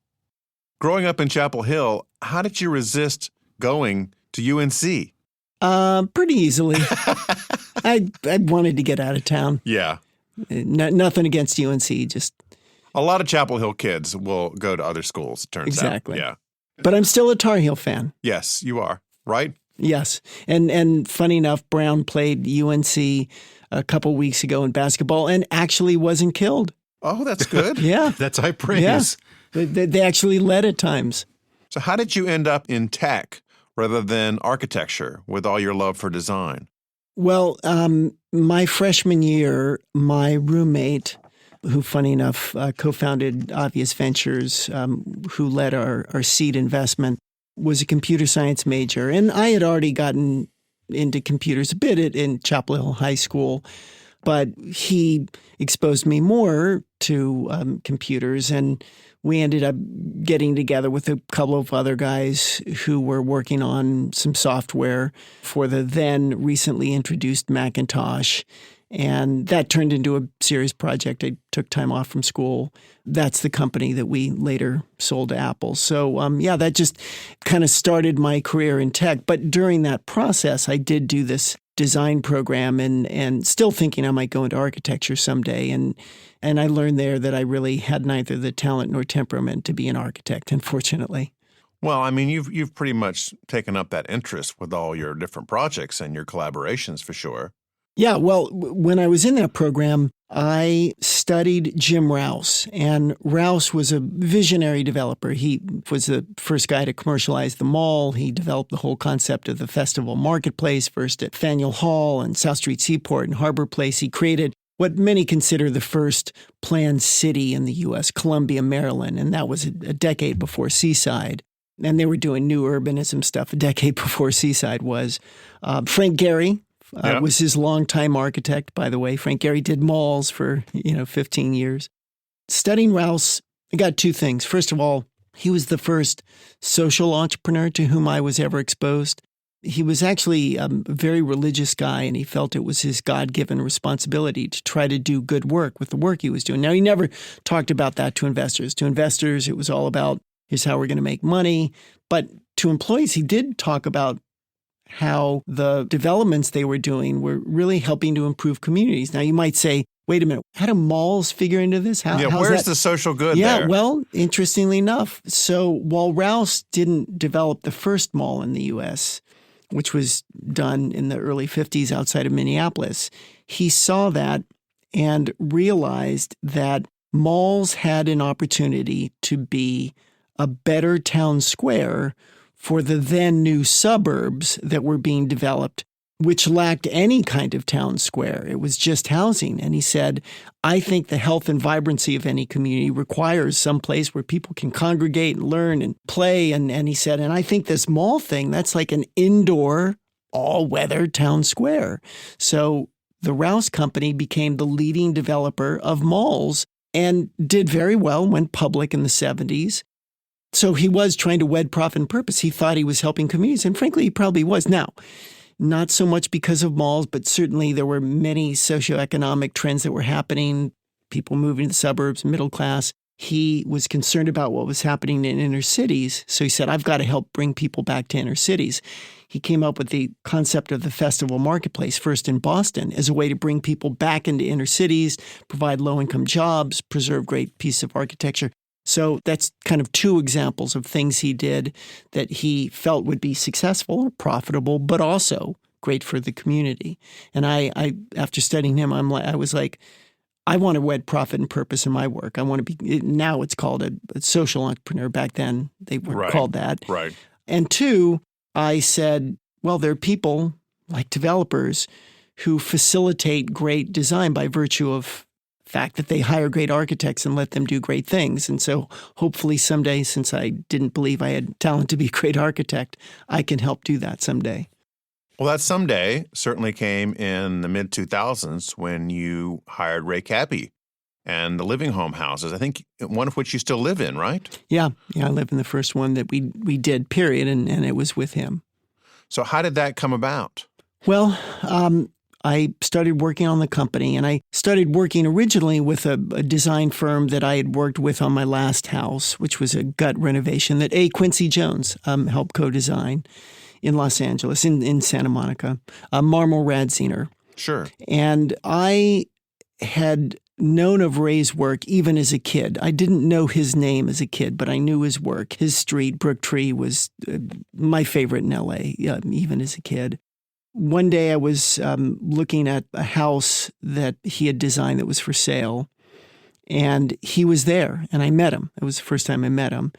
Growing up in Chapel Hill, how did you resist going to UNC? Pretty easily. I wanted to get out of town. Yeah. Nothing against UNC, just... A lot of Chapel Hill kids will go to other schools, it turns out. Exactly. Yeah. But I'm still a Tar Heel fan. Yes, you are. Right? Yes. And funny enough, Brown played UNC a couple weeks ago in basketball and actually wasn't killed. Oh, that's good. Yeah. That's high praise. Yeah. They actually led at times. So how did you end up in tech rather than architecture with all your love for design? Well, my freshman year, my roommate, who, funny enough, co-founded Obvious Ventures, who led our seed investment, was a computer science major. And I had already gotten into computers a bit in Chapel Hill High School, but he exposed me more to computers. And we ended up getting together with a couple of other guys who were working on some software for the then recently introduced Macintosh. And that turned into a serious project. I took time off from school. That's the company that we later sold to Apple. So, that just kind of started my career in tech. But during that process, I did do this design program and still thinking I might go into architecture someday. And I learned there that I really had neither the talent nor temperament to be an architect, unfortunately. Well, I mean, you've pretty much taken up that interest with all your different projects and your collaborations for sure. Yeah, well, when I was in that program, I studied Jim Rouse, and Rouse was a visionary developer. He was the first guy to commercialize the mall. He developed the whole concept of the festival marketplace, first at Faneuil Hall and South Street Seaport and Harbor Place. He created what many consider the first planned city in the U.S., Columbia, Maryland, and that was a decade before Seaside. And they were doing new urbanism stuff a decade before Seaside was. Frank Gehry was his longtime architect, by the way. Frank Gehry did malls for, 15 years. Studying Rouse, I got two things. First of all, he was the first social entrepreneur to whom I was ever exposed. He was actually a very religious guy, and he felt it was his God-given responsibility to try to do good work with the work he was doing. Now, he never talked about that to investors. To investors, it was all about, here's how we're going to make money. But to employees, he did talk about how the developments they were doing were really helping to improve communities. Now, you might say, wait a minute, how do malls figure into this? Where's the social good there? Yeah, well, interestingly enough, so while Rouse didn't develop the first mall in the U.S., which was done in the early 50s outside of Minneapolis, he saw that and realized that malls had an opportunity to be a better town square for the then new suburbs that were being developed, which lacked any kind of town square. It was just housing. And he said, I think the health and vibrancy of any community requires some place where people can congregate and learn and play. And he said, and I think this mall thing, that's like an indoor, all-weather town square. So the Rouse Company became the leading developer of malls and did very well, went public in the 70s. So he was trying to wed profit and purpose. He thought he was helping communities, and frankly, he probably was. Now, not so much because of malls, but certainly there were many socioeconomic trends that were happening, people moving to the suburbs, middle class. He was concerned about what was happening in inner cities, so he said, I've got to help bring people back to inner cities. He came up with the concept of the festival marketplace, first in Boston, as a way to bring people back into inner cities, provide low-income jobs, preserve great pieces of architecture. So that's kind of two examples of things he did that he felt would be successful or profitable, but also great for the community. And I after studying him, I was like, I want to wed profit and purpose in my work. I want to be, now it's called a social entrepreneur. Back then, they weren't called that. Right. And two, I said, well, there are people like developers who facilitate great design by virtue of fact that they hire great architects and let them do great things. And so hopefully someday, since I didn't believe I had talent to be a great architect, I can help do that someday. Well, that someday certainly came in the mid-2000s when you hired Ray Cappy and the Living Home houses, I think one of which you still live in, right? Yeah, I live in the first one that we did, period, and it was with him. So how did that come about? Well, I started working on the company, and I started working originally with a design firm that I had worked with on my last house, which was a gut renovation that A. Quincy Jones helped co-design in Los Angeles, in Santa Monica, Marmor Radziner. Sure. And I had known of Ray's work even as a kid. I didn't know his name as a kid, but I knew his work. His street, Brooktree, was my favorite in L.A., even as a kid. One day I was looking at a house that he had designed that was for sale, and he was there, and I met him. It was the first time I met him,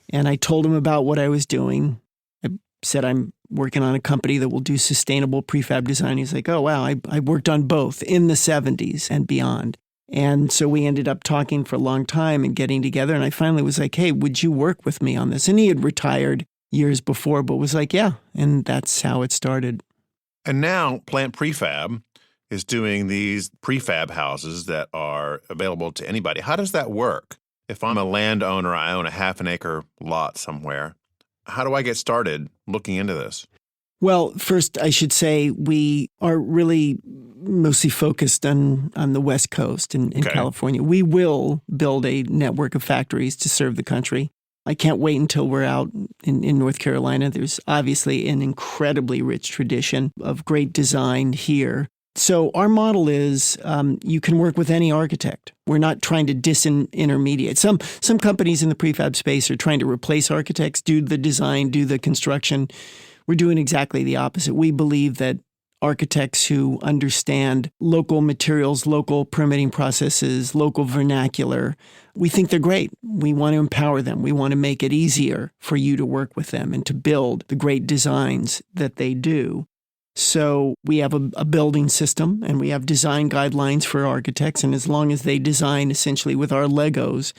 and I told him about what I was doing. I said, I'm working on a company that will do sustainable prefab design. He's like, oh, wow, I worked on both in the 70s and beyond. And so we ended up talking for a long time and getting together, and I finally was like, hey, would you work with me on this? And he had retired years before, but was like, yeah, and that's how it started. And now Plant Prefab is doing these prefab houses that are available to anybody. How does that work? If I'm a landowner, I own a half an acre lot somewhere, how do I get started looking into this? Well, first, I should say we are really mostly focused on the West Coast in California. We will build a network of factories to serve the country. I can't wait until we're out in North Carolina. There's obviously an incredibly rich tradition of great design here. So our model is you can work with any architect. We're not trying to disintermediate. Some companies in the prefab space are trying to replace architects, do the design, do the construction. We're doing exactly the opposite. We believe that architects who understand local materials, local permitting processes, local vernacular, we think they're great. We want to empower them. We want to make it easier for you to work with them and to build the great designs that they do. So we have a building system, and we have design guidelines for architects. And as long as they design essentially with our Legos,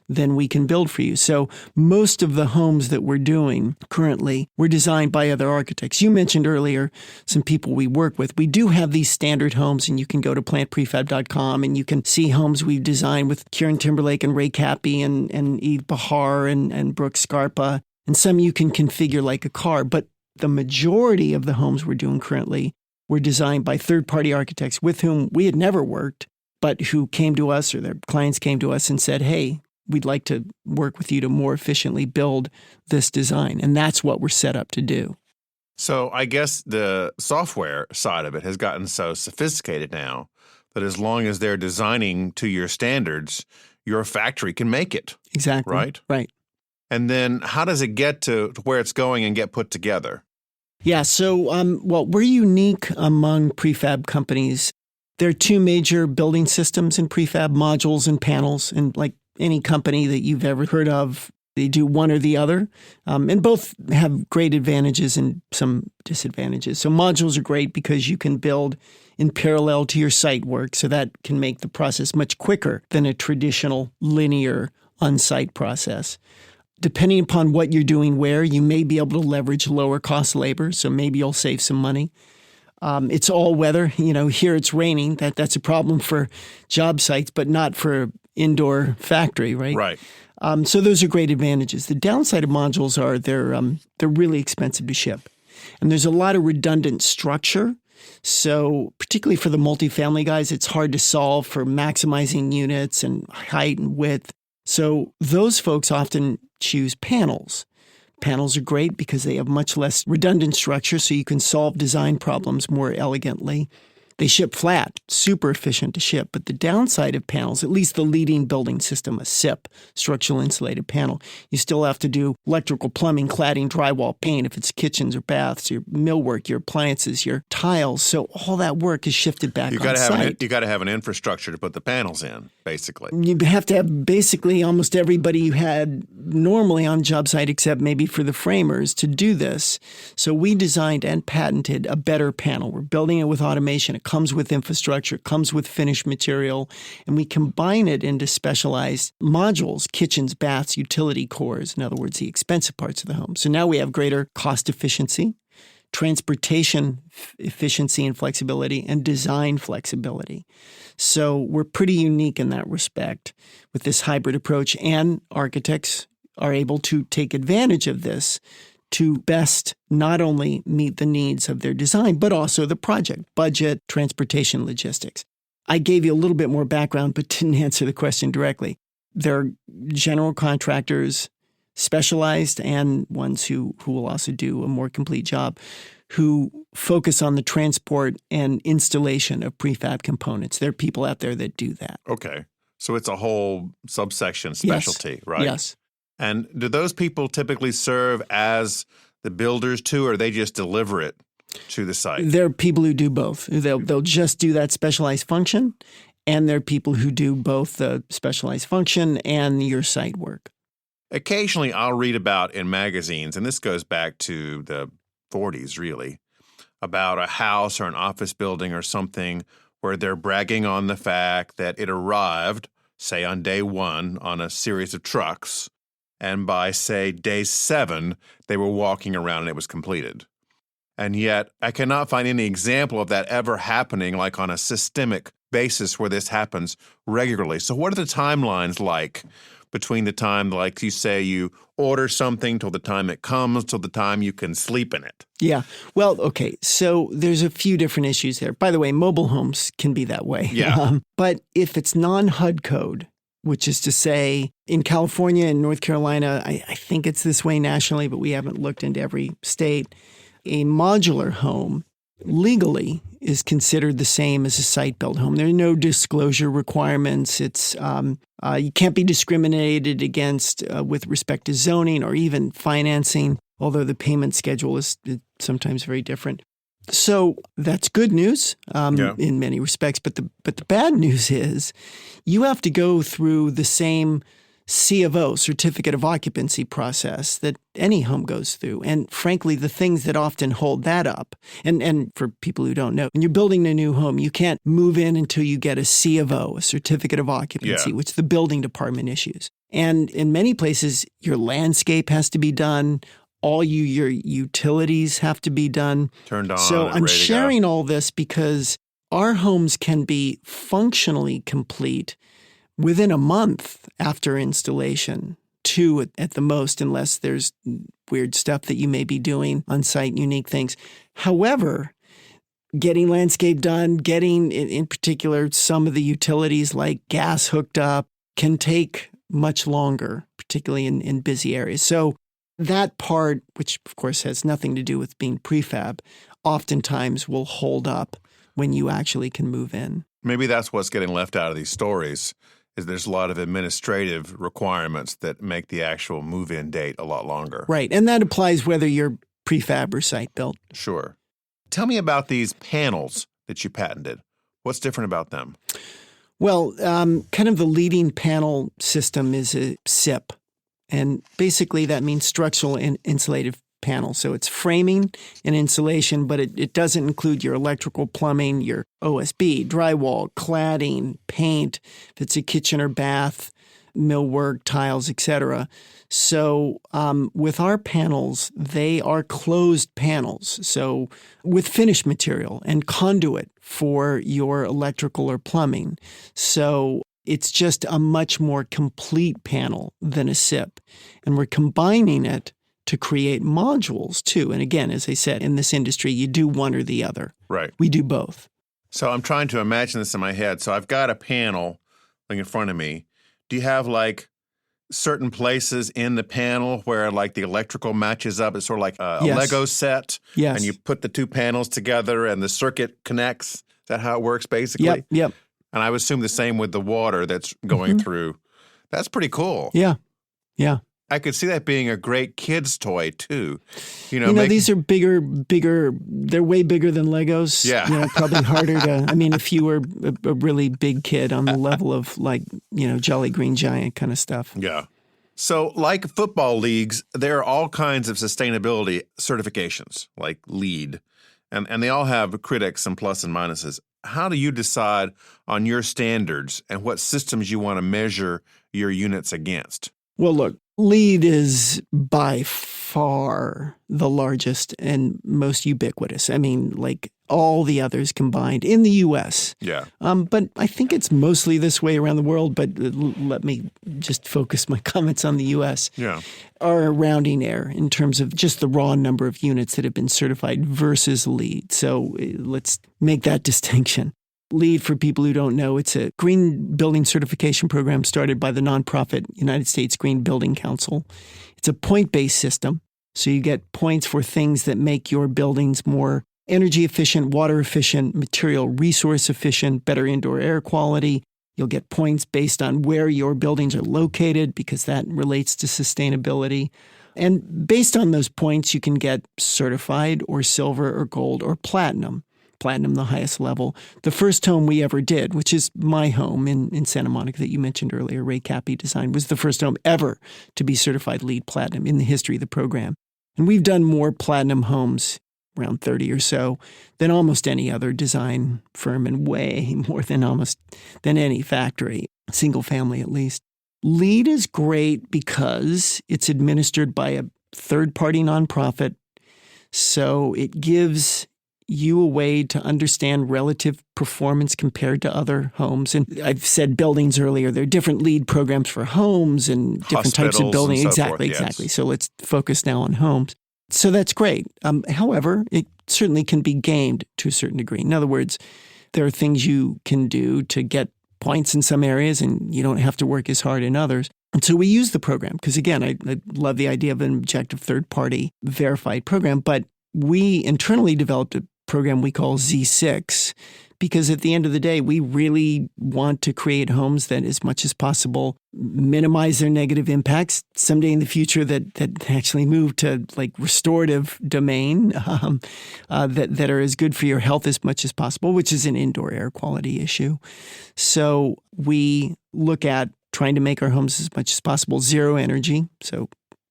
then we can build for you. So most of the homes that we're doing currently were designed by other architects. You mentioned earlier some people we work with. We do have these standard homes, and you can go to plantprefab.com and you can see homes we've designed with Kieran Timberlake and Ray Cappy and Yves Béhar and Brooke Scarpa. And some you can configure like a car. But the majority of the homes we're doing currently were designed by third-party architects with whom we had never worked, but who came to us, or their clients came to us and said, hey, we'd like to work with you to more efficiently build this design. And that's what we're set up to do. So I guess the software side of it has gotten so sophisticated now that as long as they're designing to your standards, your factory can make it. Exactly. Right? Right. And then how does it get to where it's going and get put together? Yeah. So, well, we're unique among prefab companies. There are two major building systems in prefab, modules and panels. And like any company that you've ever heard of, they do one or the other. And both have great advantages and some disadvantages. So modules are great because you can build in parallel to your site work. So that can make the process much quicker than a traditional linear on-site process. Depending upon what you're doing where, you may be able to leverage lower cost labor. So maybe you'll save some money. It's all weather. Here it's raining. That's a problem for job sites, but not for indoor factory, right? Right. So those are great advantages. The downside of modules are they're really expensive to ship. And there's a lot of redundant structure. So particularly for the multifamily guys, it's hard to solve for maximizing units and height and width. So those folks often choose panels. Panels are great because they have much less redundant structure, so you can solve design problems more elegantly. They ship flat, super efficient to ship. But the downside of panels, at least the leading building system, a SIP, structural insulated panel, you still have to do electrical, plumbing, cladding, drywall, paint, if it's kitchens or baths, your millwork, your appliances, your tiles. So all that work is shifted back on site. You got to have an infrastructure to put the panels in, basically. You have to have basically almost everybody you had normally on job site, except maybe for the framers, to do this. So we designed and patented a better panel. We're building it with automation. It comes with infrastructure, it comes with finished material, and we combine it into specialized modules, kitchens, baths, utility cores, in other words, the expensive parts of the home. So now we have greater cost efficiency, transportation efficiency and flexibility, and design flexibility. So we're pretty unique in that respect with this hybrid approach, and architects are able to take advantage of this to best not only meet the needs of their design, but also the project, budget, transportation, logistics. I gave you a little bit more background, but didn't answer the question directly. There are general contractors, specialized, and ones who will also do a more complete job, who focus on the transport and installation of prefab components. There are people out there that do that. Okay. So it's a whole subsection specialty, yes. right? Yes. And do those people typically serve as the builders too, or they just deliver it to the site? There are people who do both. They'll just do that specialized function, and there are people who do both the specialized function and your site work. Occasionally I'll read about in magazines, and this goes back to the 40s really, about a house or an office building or something where they're bragging on the fact that it arrived, say on day 1, on a series of trucks. And by, say, day 7, they were walking around and it was completed. And yet, I cannot find any example of that ever happening, like on a systemic basis where this happens regularly. So what are the timelines like between the time, like you say, you order something till the time it comes, till the time you can sleep in it? Yeah. Well, okay. So there's a few different issues there. By the way, mobile homes can be that way. Yeah. But if it's non-HUD code, which is to say, in California and North Carolina, I think it's this way nationally, but we haven't looked into every state, a modular home legally is considered the same as a site-built home. There are no disclosure requirements. It's you can't be discriminated against with respect to zoning or even financing, although the payment schedule is sometimes very different. So that's good news in many respects. But the bad news is you have to go through the same C of O, certificate of occupancy process that any home goes through. And frankly, the things that often hold that up, and for people who don't know, when you're building a new home, you can't move in until you get a C of O, a certificate of occupancy, which the building department issues. And in many places, your landscape has to be done. All your utilities have to be done. Turned on. So I'm ready to sharing go. all this because our homes can be functionally complete within a month after installation, 2 at the most, unless there's weird stuff that you may be doing on site, unique things. However, getting landscape done, getting in particular some of the utilities like gas hooked up can take much longer, particularly in busy areas. So that part, which of course has nothing to do with being prefab, oftentimes will hold up when you actually can move in. Maybe that's what's getting left out of these stories, is there's a lot of administrative requirements that make the actual move-in date a lot longer. Right. And that applies whether you're prefab or site-built. Sure. Tell me about these panels that you patented. What's different about them? Well, kind of the leading panel system is a SIP. And basically that means structural and insulative panel. So it's framing and insulation, but it doesn't include your electrical, plumbing, your OSB, drywall, cladding, paint, if it's a kitchen or bath, millwork, tiles, etc. So with our panels, they are closed panels. So with finished material and conduit for your electrical or plumbing. So it's just a much more complete panel than a SIP. And we're combining it to create modules too. And again, as I said, in this industry, you do one or the other. Right. We do both. So I'm trying to imagine this in my head. So I've got a panel like in front of me. Do you have like certain places in the panel where like the electrical matches up? It's sort of like a Lego set. Yes. And you put the two panels together and the circuit connects. Is that how it works basically? Yep. And I would assume the same with the water that's going through. That's pretty cool. Yeah. I could see that being a great kid's toy too. These are bigger. They're way bigger than Legos. Yeah. Probably harder to, if you were a really big kid on the level of like, Jolly Green Giant kind of stuff. Yeah. So like football leagues, there are all kinds of sustainability certifications like LEED, and they all have critics and plus and minuses. How do you decide on your standards and what systems you want to measure your units against? Well, look, LEED is by far the largest and most ubiquitous. Like all the others combined in the U.S. Yeah. But I think it's mostly this way around the world. But let me just focus my comments on the U.S. Yeah. Are a rounding error in terms of just the raw number of units that have been certified versus LEED. So let's make that distinction. LEED, for people who don't know, it's a green building certification program started by the nonprofit United States Green Building Council. It's a point-based system, so you get points for things that make your buildings more energy efficient, water efficient, material resource efficient, better indoor air quality. You'll get points based on where your buildings are located because that relates to sustainability. And based on those points, you can get certified or silver or gold or platinum. Platinum, the highest level. The first home we ever did, which is my home in Santa Monica that you mentioned earlier, Ray Cappy Design, was the first home ever to be certified LEED Platinum in the history of the program. And we've done more platinum homes, around 30 or so, than almost any other design firm, and way more than any factory, single family at least. LEED is great because it's administered by a third-party nonprofit, so it gives you a way to understand relative performance compared to other homes. And I've said buildings earlier. There are different LEED programs for homes and different types of buildings. Exactly. So let's focus now on homes. So that's great. However, it certainly can be gamed to a certain degree. In other words, there are things you can do to get points in some areas and you don't have to work as hard in others. And so we use the program because, again, I love the idea of an objective third-party verified program. But we internally developed a program we call Z6 because at the end of the day, we really want to create homes that as much as possible minimize their negative impacts someday in the future that actually move to like restorative domain that are as good for your health as much as possible, which is an indoor air quality issue. So we look at trying to make our homes as much as possible zero energy, so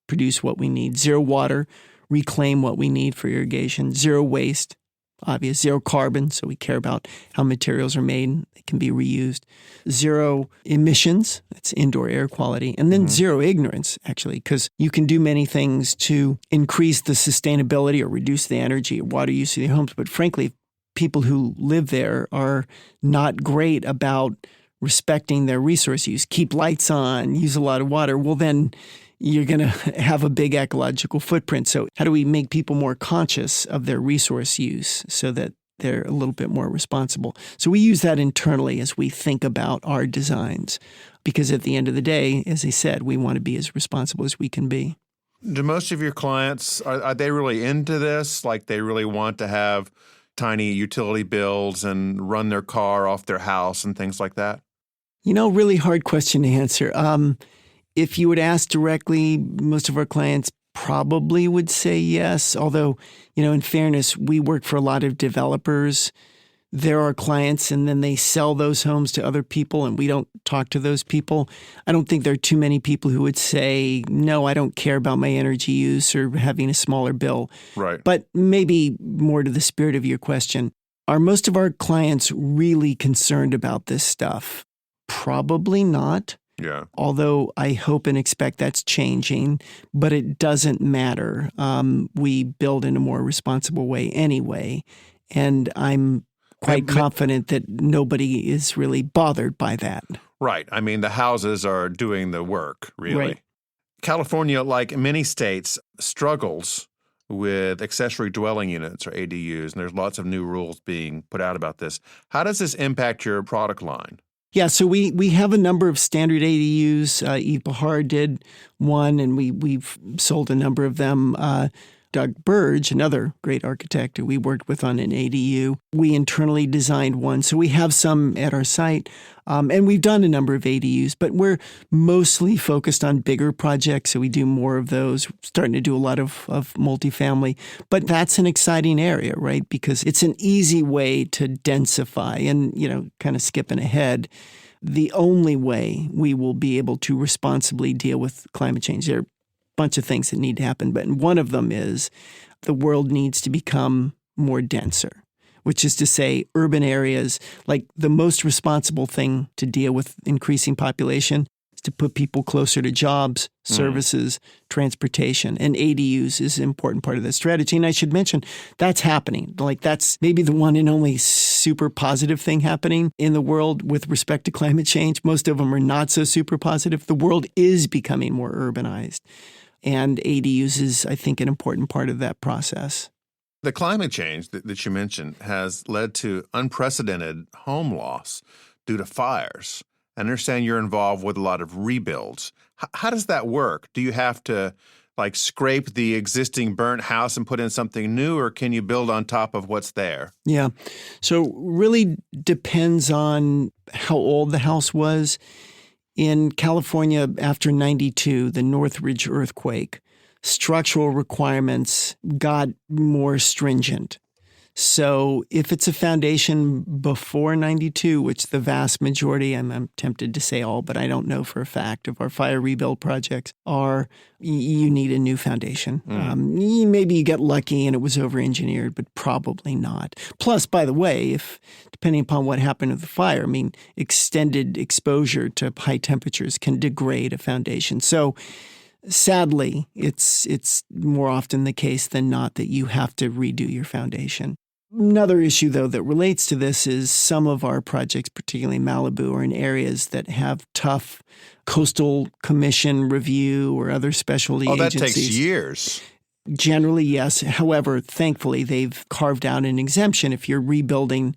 produce what we need, zero water, reclaim what we need for irrigation, zero waste, obvious, zero carbon, so we care about how materials are made, they can be reused, zero emissions, that's indoor air quality, and then zero ignorance, actually, because you can do many things to increase the sustainability or reduce the energy or water use of your homes, but frankly, people who live there are not great about respecting their resource use, keep lights on, use a lot of water, well then you're going to have a big ecological footprint. So how do we make people more conscious of their resource use so that they're a little bit more responsible? So we use that internally as we think about our designs, because at the end of the day, as I said, we want to be as responsible as we can be. Do most of your clients, are they really into this? Like they really want to have tiny utility bills and run their car off their house and things like that? Really hard question to answer. If you would ask directly, most of our clients probably would say yes. Although, in fairness, we work for a lot of developers. There are clients and then they sell those homes to other people and we don't talk to those people. I don't think there are too many people who would say, no, I don't care about my energy use or having a smaller bill. Right. But maybe more to the spirit of your question, are most of our clients really concerned about this stuff? Probably not. Yeah. Although I hope and expect that's changing, but it doesn't matter. We build in a more responsible way anyway. And I'm quite confident that nobody is really bothered by that. Right. I mean, the houses are doing the work, really. Right. California, like many states, struggles with accessory dwelling units or ADUs, and there's lots of new rules being put out about this. How does this impact your product line? Yeah, so we have a number of standard ADUs. Yves Béhar did one, and we've sold a number of them. Doug Burge, another great architect who we worked with on an ADU, we internally designed one. So we have some at our site, and we've done a number of ADUs, but we're mostly focused on bigger projects. So we do more of those, starting to do a lot of multifamily. But that's an exciting area, right? Because it's an easy way to densify and, kind of skipping ahead. The only way we will be able to responsibly deal with climate change, there are bunch of things that need to happen, but one of them is the world needs to become more denser, which is to say urban areas, like the most responsible thing to deal with increasing population is to put people closer to jobs, services, transportation, and ADUs is an important part of that strategy. And I should mention that's happening. Like that's maybe the one and only super positive thing happening in the world with respect to climate change. Most of them are not so super positive. The world is becoming more urbanized. And ADUs is, I think, an important part of that process. The climate change that you mentioned has led to unprecedented home loss due to fires. I understand you're involved with a lot of rebuilds. How does that work? Do you have to scrape the existing burnt house and put in something new, or can you build on top of what's there? Yeah. So really depends on how old the house was. In California, after 92, the Northridge earthquake, structural requirements got more stringent. So if it's a foundation before 92, which the vast majority, I'm tempted to say all, but I don't know for a fact, of our fire rebuild projects are, you need a new foundation. Maybe you get lucky and it was over-engineered, but probably not. Plus, by the way, depending upon what happened to the fire, extended exposure to high temperatures can degrade a foundation. So sadly, it's more often the case than not that you have to redo your foundation. Another issue, though, that relates to this is some of our projects, particularly Malibu, are in areas that have tough coastal commission review or other specialty agencies. Oh, that takes years. Generally, yes. However, thankfully, they've carved out an exemption if you're rebuilding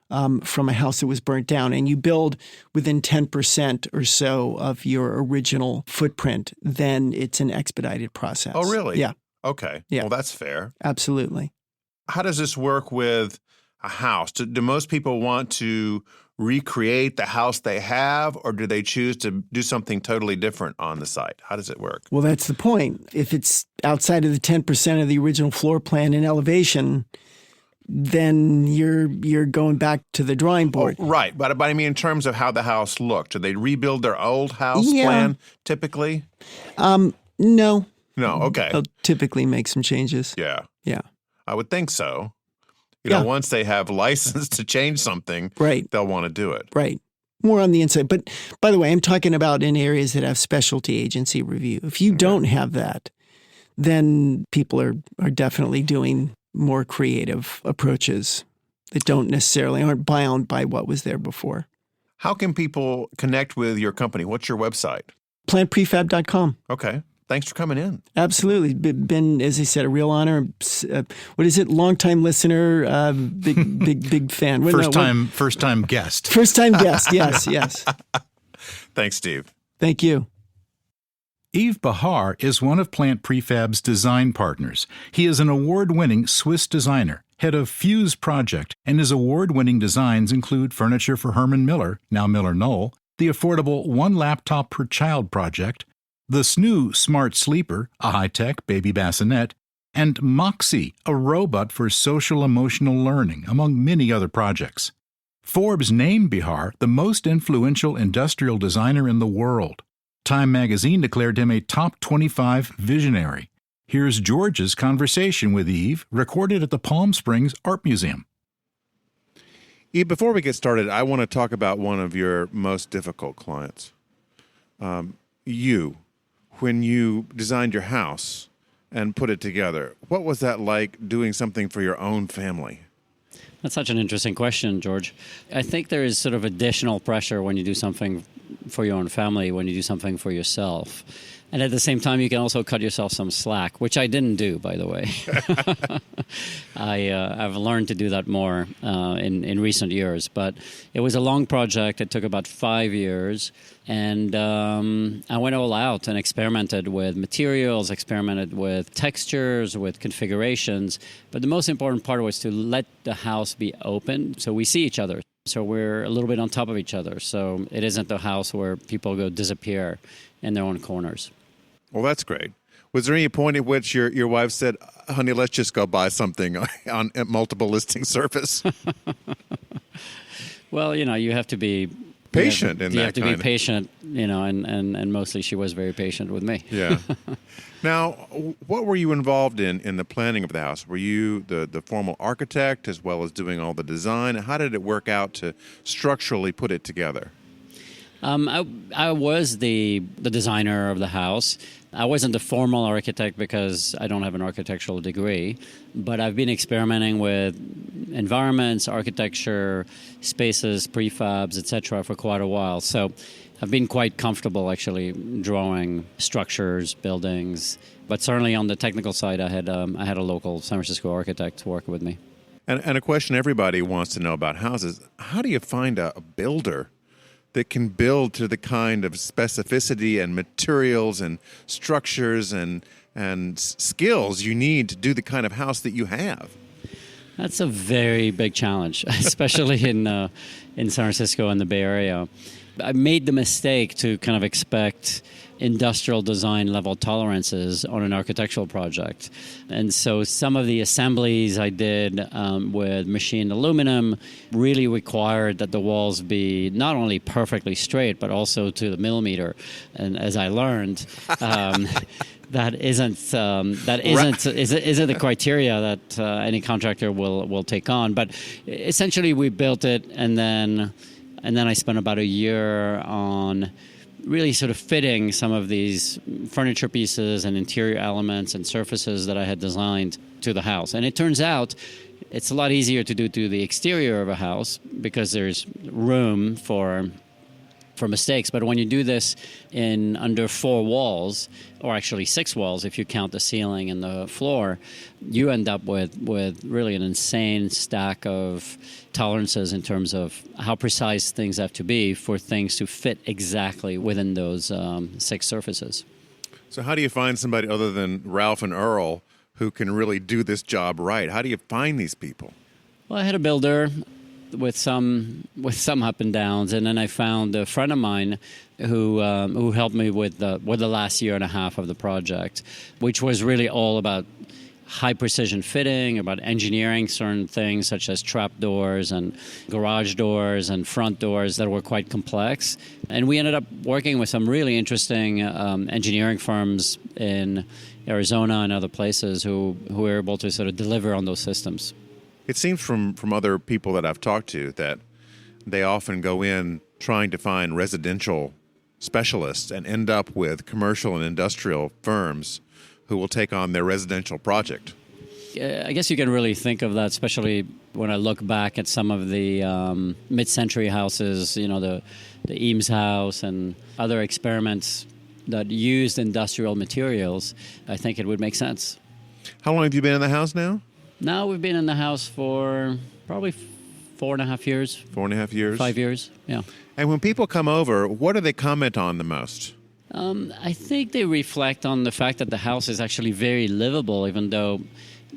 from a house that was burnt down and you build within 10% or so of your original footprint, then it's an expedited process. Oh, really? Yeah. Okay. Yeah. Well, that's fair. Absolutely. How does this work with a house? Do most people want to recreate the house they have, or do they choose to do something totally different on the site? How does it work? Well, that's the point. If it's outside of the 10% of the original floor plan and elevation, then you're going back to the drawing board. Oh, right. But I mean, in terms of how the house looked, do they rebuild their old house plan typically? No. No. Okay. They'll typically make some changes. Yeah. Yeah. I would think so. You know, once they have license to change something, they'll want to do it. Right. More on the inside. But by the way, I'm talking about in areas that have specialty agency review. If you don't have that, then people are definitely doing more creative approaches that aren't bound by what was there before. How can people connect with your company? What's your website? Plantprefab.com. Okay. Thanks for coming in. Absolutely. Been, as I said, a real honor. What is it? Longtime listener, big fan. First time guest. First time guest. Yes. Thanks, Steve. Thank you. Yves Béhar is one of Plant Prefab's design partners. He is an award-winning Swiss designer, head of Fuse Project, and his award-winning designs include furniture for Herman Miller, now Miller Knoll, the affordable One Laptop Per Child project, the SNOO Smart Sleeper, a high-tech baby bassinet, and Moxie, a robot for social-emotional learning, among many other projects. Forbes named Béhar the most influential industrial designer in the world. Time magazine declared him a top 25 visionary. Here's George's conversation with Yves, recorded at the Palm Springs Art Museum. Yves, before we get started, I want to talk about one of your most difficult clients. When you designed your house and put it together, what was that like doing something for your own family? That's such an interesting question, George. I think there is sort of additional pressure when you do something for your own family, when you do something for yourself. And at the same time, you can also cut yourself some slack, which I didn't do, by the way. I've learned to do that more in recent years. But it was a long project. It took about 5 years. And I went all out and experimented with materials, experimented with textures, with configurations. But the most important part was to let the house be open so we see each other. So we're a little bit on top of each other. So it isn't the house where people go disappear in their own corners. Well, that's great. Was there any point at which your wife said, honey, let's just go buy something on a multiple listing service? Well, you have to be patient You have to be patient, and mostly she was very patient with me. Yeah. Now, what were you involved in the planning of the house? Were you the formal architect as well as doing all the design? How did it work out to structurally put it together? I was the designer of the house. I wasn't the formal architect because I don't have an architectural degree, but I've been experimenting with environments, architecture, spaces, prefabs, etc. for quite a while. So I've been quite comfortable actually drawing structures, buildings, but certainly on the technical side, I had a local San Francisco architect work with me. And a question everybody wants to know about houses: how do you find a builder that can build to the kind of specificity and materials and structures and skills you need to do the kind of house that you have? That's a very big challenge, especially in San Francisco and the Bay Area. I made the mistake to kind of expect industrial design level tolerances on an architectural project. And so some of the assemblies I did with machined aluminum really required that the walls be not only perfectly straight, but also to the millimeter. And as I learned, that isn't the criteria that any contractor will take on. But essentially we built it, and then I spent about a year on really sort of fitting some of these furniture pieces and interior elements and surfaces that I had designed to the house. And it turns out it's a lot easier to do to the exterior of a house because there's room for mistakes. But when you do this in under 4 walls, or actually 6 walls if you count the ceiling and the floor, you end up with really an insane stack of tolerances in terms of how precise things have to be for things to fit exactly within those 6 surfaces. So how do you find somebody other than Ralph and Earl who can really do this job right? How do you find these people? Well, I had a builder with some up and downs, and then I found a friend of mine who helped me with the last year and a half of the project, which was really all about high precision fitting, about engineering certain things such as trap doors and garage doors and front doors that were quite complex. And we ended up working with some really interesting engineering firms in Arizona and other places who were able to sort of deliver on those systems. It seems from other people that I've talked to that they often go in trying to find residential specialists and end up with commercial and industrial firms who will take on their residential project. I guess you can really think of that, especially when I look back at some of the mid-century houses, the Eames house and other experiments that used industrial materials. I think it would make sense. How long have you been in the house now? Now we've been in the house for probably 4.5 years. 4.5 years? 5 years, yeah. And when people come over, what do they comment on the most? I think they reflect on the fact that the house is actually very livable, even though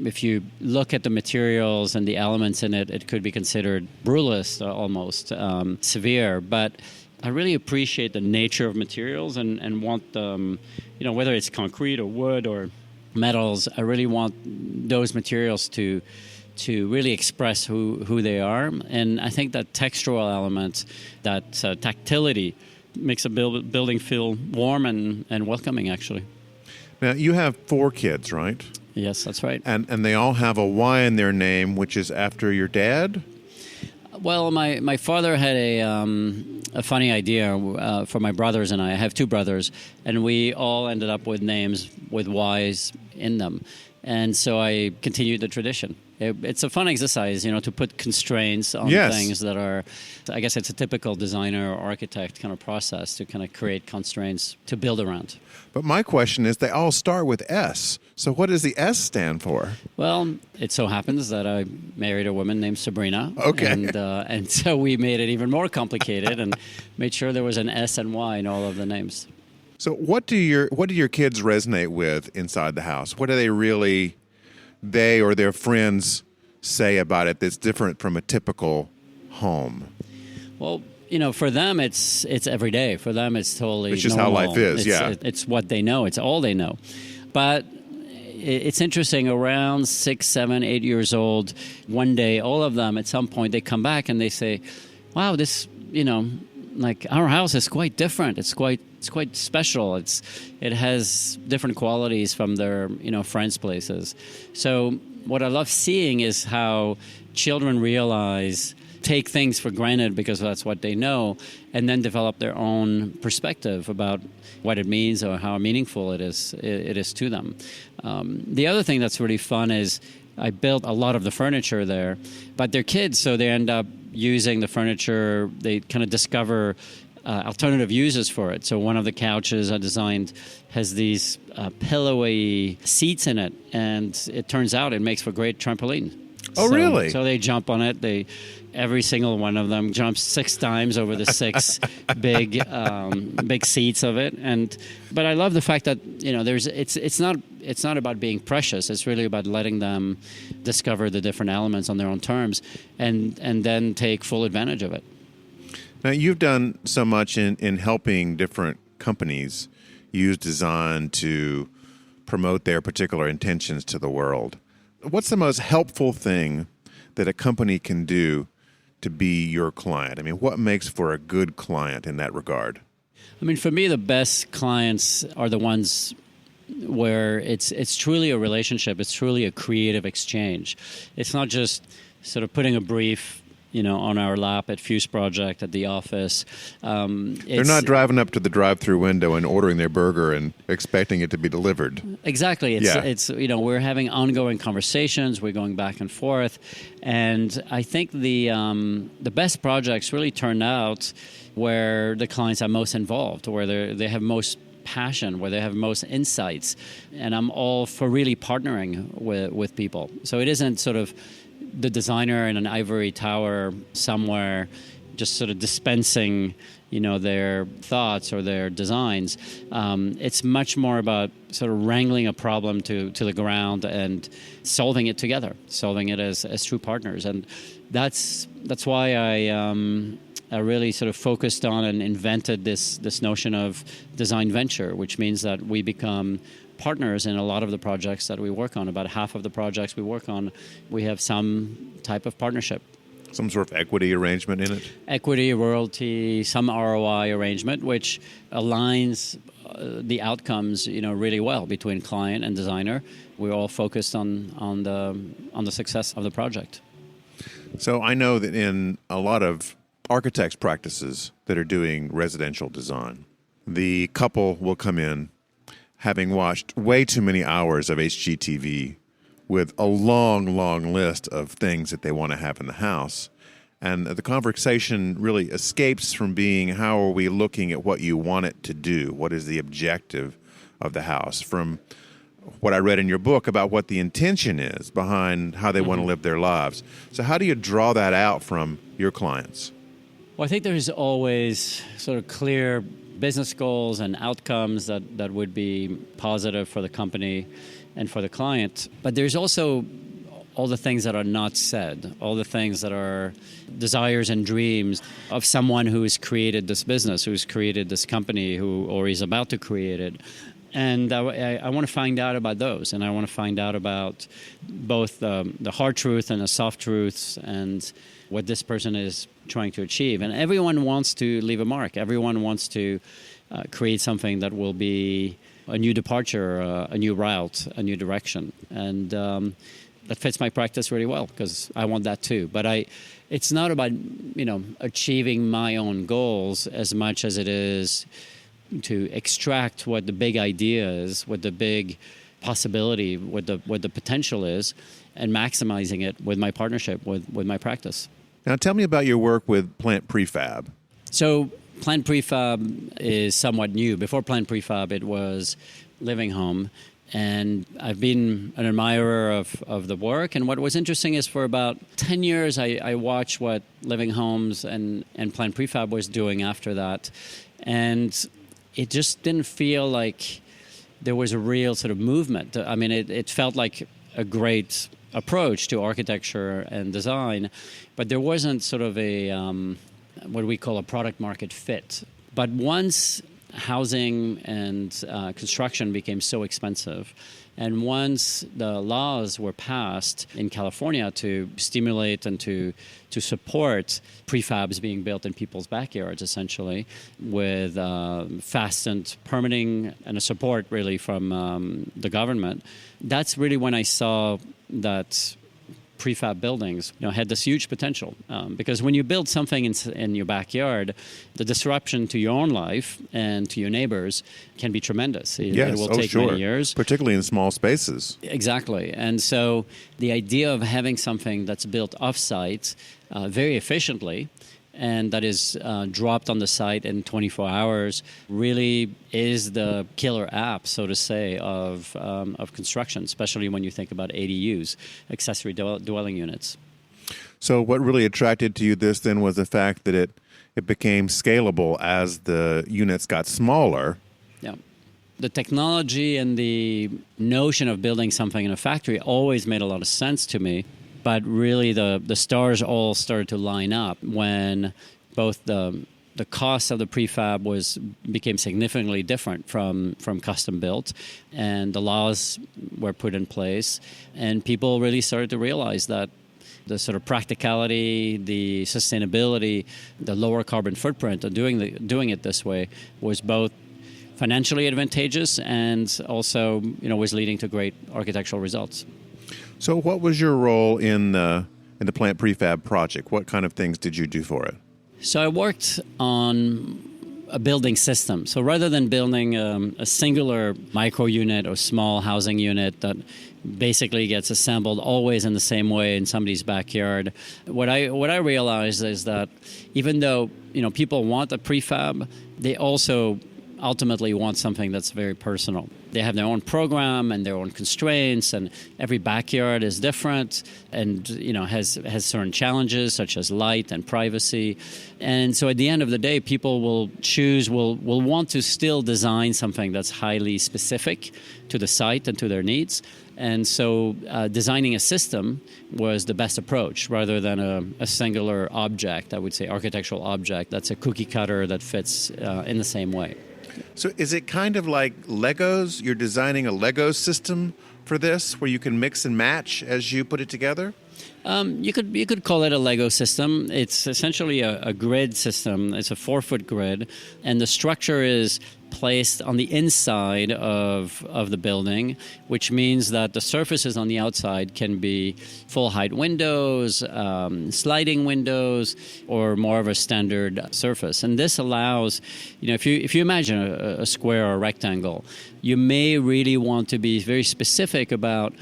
if you look at the materials and the elements in it, it could be considered brutalist, almost severe. But I really appreciate the nature of materials and want them, whether it's concrete or wood or metals, I really want those materials to really express who they are. And I think that textural element, that tactility, makes a building feel warm and welcoming, actually. Now, you have 4 kids, right? Yes, that's right. And they all have a Y in their name, which is after your dad? Well, my father had a funny idea for my brothers and I. I have 2 brothers, and we all ended up with names with Y's in them. And so I continued the tradition. It's a fun exercise, to put constraints on things that are, I guess it's a typical designer or architect kind of process to kind of create constraints to build around. But my question is, they all start with S. So what does the S stand for? Well, it so happens that I married a woman named Sabrina. Okay. And so we made it even more complicated and made sure there was an S and Y in all of the names. So what do your kids resonate with inside the house? What do they or their friends say about it that's different from a typical home? Well, for them, it's every day. For them, it's totally It's just normal. how life is, It's what they know. It's all they know. But it's interesting, around 6, 7, 8 years old, one day, all of them, at some point, they come back and they say, wow, this, like our house is quite different. It's quite special. It has different qualities from their friends' places. So what I love seeing is how children take things for granted because that's what they know, and then develop their own perspective about what it means or how meaningful it is to them. The other thing that's really fun is I built a lot of the furniture there, but they're kids, so they end up using the furniture. They kind of discover alternative uses for it. So one of the couches I designed has these pillowy seats in it, and it turns out it makes for great trampoline. Oh, really? So they jump on it. Every single one of them jumps 6 times over the 6 big seats of it. But I love the fact that it's not about being precious. It's really about letting them discover the different elements on their own terms, and then take full advantage of it. Now, you've done so much in helping different companies use design to promote their particular intentions to the world. What's the most helpful thing that a company can do to be your client? I mean, what makes for a good client in that regard? I mean, for me, the best clients are the ones where it's truly a relationship. It's truly a creative exchange. It's not just sort of putting a brief on our lap at Fuse Project at the office. They're not driving up to the drive-through window and ordering their burger and expecting it to be delivered. Exactly. It's we're having ongoing conversations. We're going back and forth, and I think the best projects really turn out where the clients are most involved, where they have most passion, where they have most insights, and I'm all for really partnering with people. So it isn't sort of the designer in an ivory tower somewhere just sort of dispensing, their thoughts or their designs. It's much more about sort of wrangling a problem to the ground and solving it together, solving it as true partners. And that's why I really sort of focused on and invented this notion of design venture, which means that we become partners in a lot of the projects that we work on. About half of the projects we work on, we have some type of partnership. Some sort of equity arrangement in it? Equity, royalty, some ROI arrangement, which aligns the outcomes, really well between client and designer. We're all focused on the success of the project. So I know that in a lot of architects' practices that are doing residential design, the couple will come in having watched way too many hours of HGTV with a long, long list of things that they want to have in the house. And the conversation really escapes from being, how are we looking at what you want it to do? What is the objective of the house? From what I read in your book about what the intention is behind how they want to live their lives. So how do you draw that out from your clients? Well, I think there's always sort of clear business goals and outcomes that would be positive for the company and for the client. But there's also all the things that are not said, all the things that are desires and dreams of someone who has created this business, who's created this company, or is about to create it. And I want to find out about those, and I want to find out about both the hard truth and the soft truths and what this person is trying to achieve. And everyone wants to leave a mark. Everyone wants to create something that will be a new departure, a new route, a new direction. And that fits my practice really well because I want that too. But it's not about, achieving my own goals as much as it is to extract what the big idea is, what the big possibility, what the potential is, and maximizing it with my partnership, with my practice. Now tell me about your work with plant prefab. So plant prefab is somewhat new. Before plant prefab, it was Living Home. And I've been an admirer of the work. And what was interesting is for about 10 years, I watched what Living Homes and Plant Prefab was doing after that. And it just didn't feel like there was a real sort of movement. I mean, it felt like a great approach to architecture and design, but there wasn't sort of a, what we call a product market fit. But once housing and construction became so expensive, and once the laws were passed in California to stimulate and to support prefabs being built in people's backyards, essentially, with fastened permitting and a support really from the government, that's really when I saw that prefab buildings had this huge potential because when you build something in your backyard, the disruption to your own life and to your neighbors can be tremendous. It will take many years. Particularly in small spaces. Exactly. And so the idea of having something that's built off-site very efficiently and that is dropped on the site in 24 hours really is the killer app, so to say, of construction, especially when you think about ADUs, accessory dwelling units. So what really attracted to you this then was the fact that it became scalable as the units got smaller. Yeah. The technology and the notion of building something in a factory always made a lot of sense to me. But really, the stars all started to line up when both the cost of the prefab became significantly different from custom built, and the laws were put in place, and people really started to realize that the sort of practicality, the sustainability, the lower carbon footprint of doing it this way was both financially advantageous and also was leading to great architectural results. So what was your role in the plant prefab project? What kind of things did you do for it? So I worked on a building system. So rather than building a singular micro unit or small housing unit that basically gets assembled always in the same way in somebody's backyard, what I realized is that even though people want a prefab, they also ultimately want something that's very personal. They have their own program and their own constraints, and every backyard is different and has certain challenges such as light and privacy. And so at the end of the day, people will want to still design something that's highly specific to the site and to their needs. And so designing a system was the best approach rather than a singular object, I would say architectural object that's a cookie cutter that fits in the same way. So is it kind of like Legos? You're designing a Lego system for this where you can mix and match as you put it together? You could call it a Lego system. It's essentially a grid system. It's a 4-foot grid, and the structure is placed on the inside of the building, which means that the surfaces on the outside can be full height windows, sliding windows, or more of a standard surface. And this allows, if you imagine a square or a rectangle, you may really want to be very specific about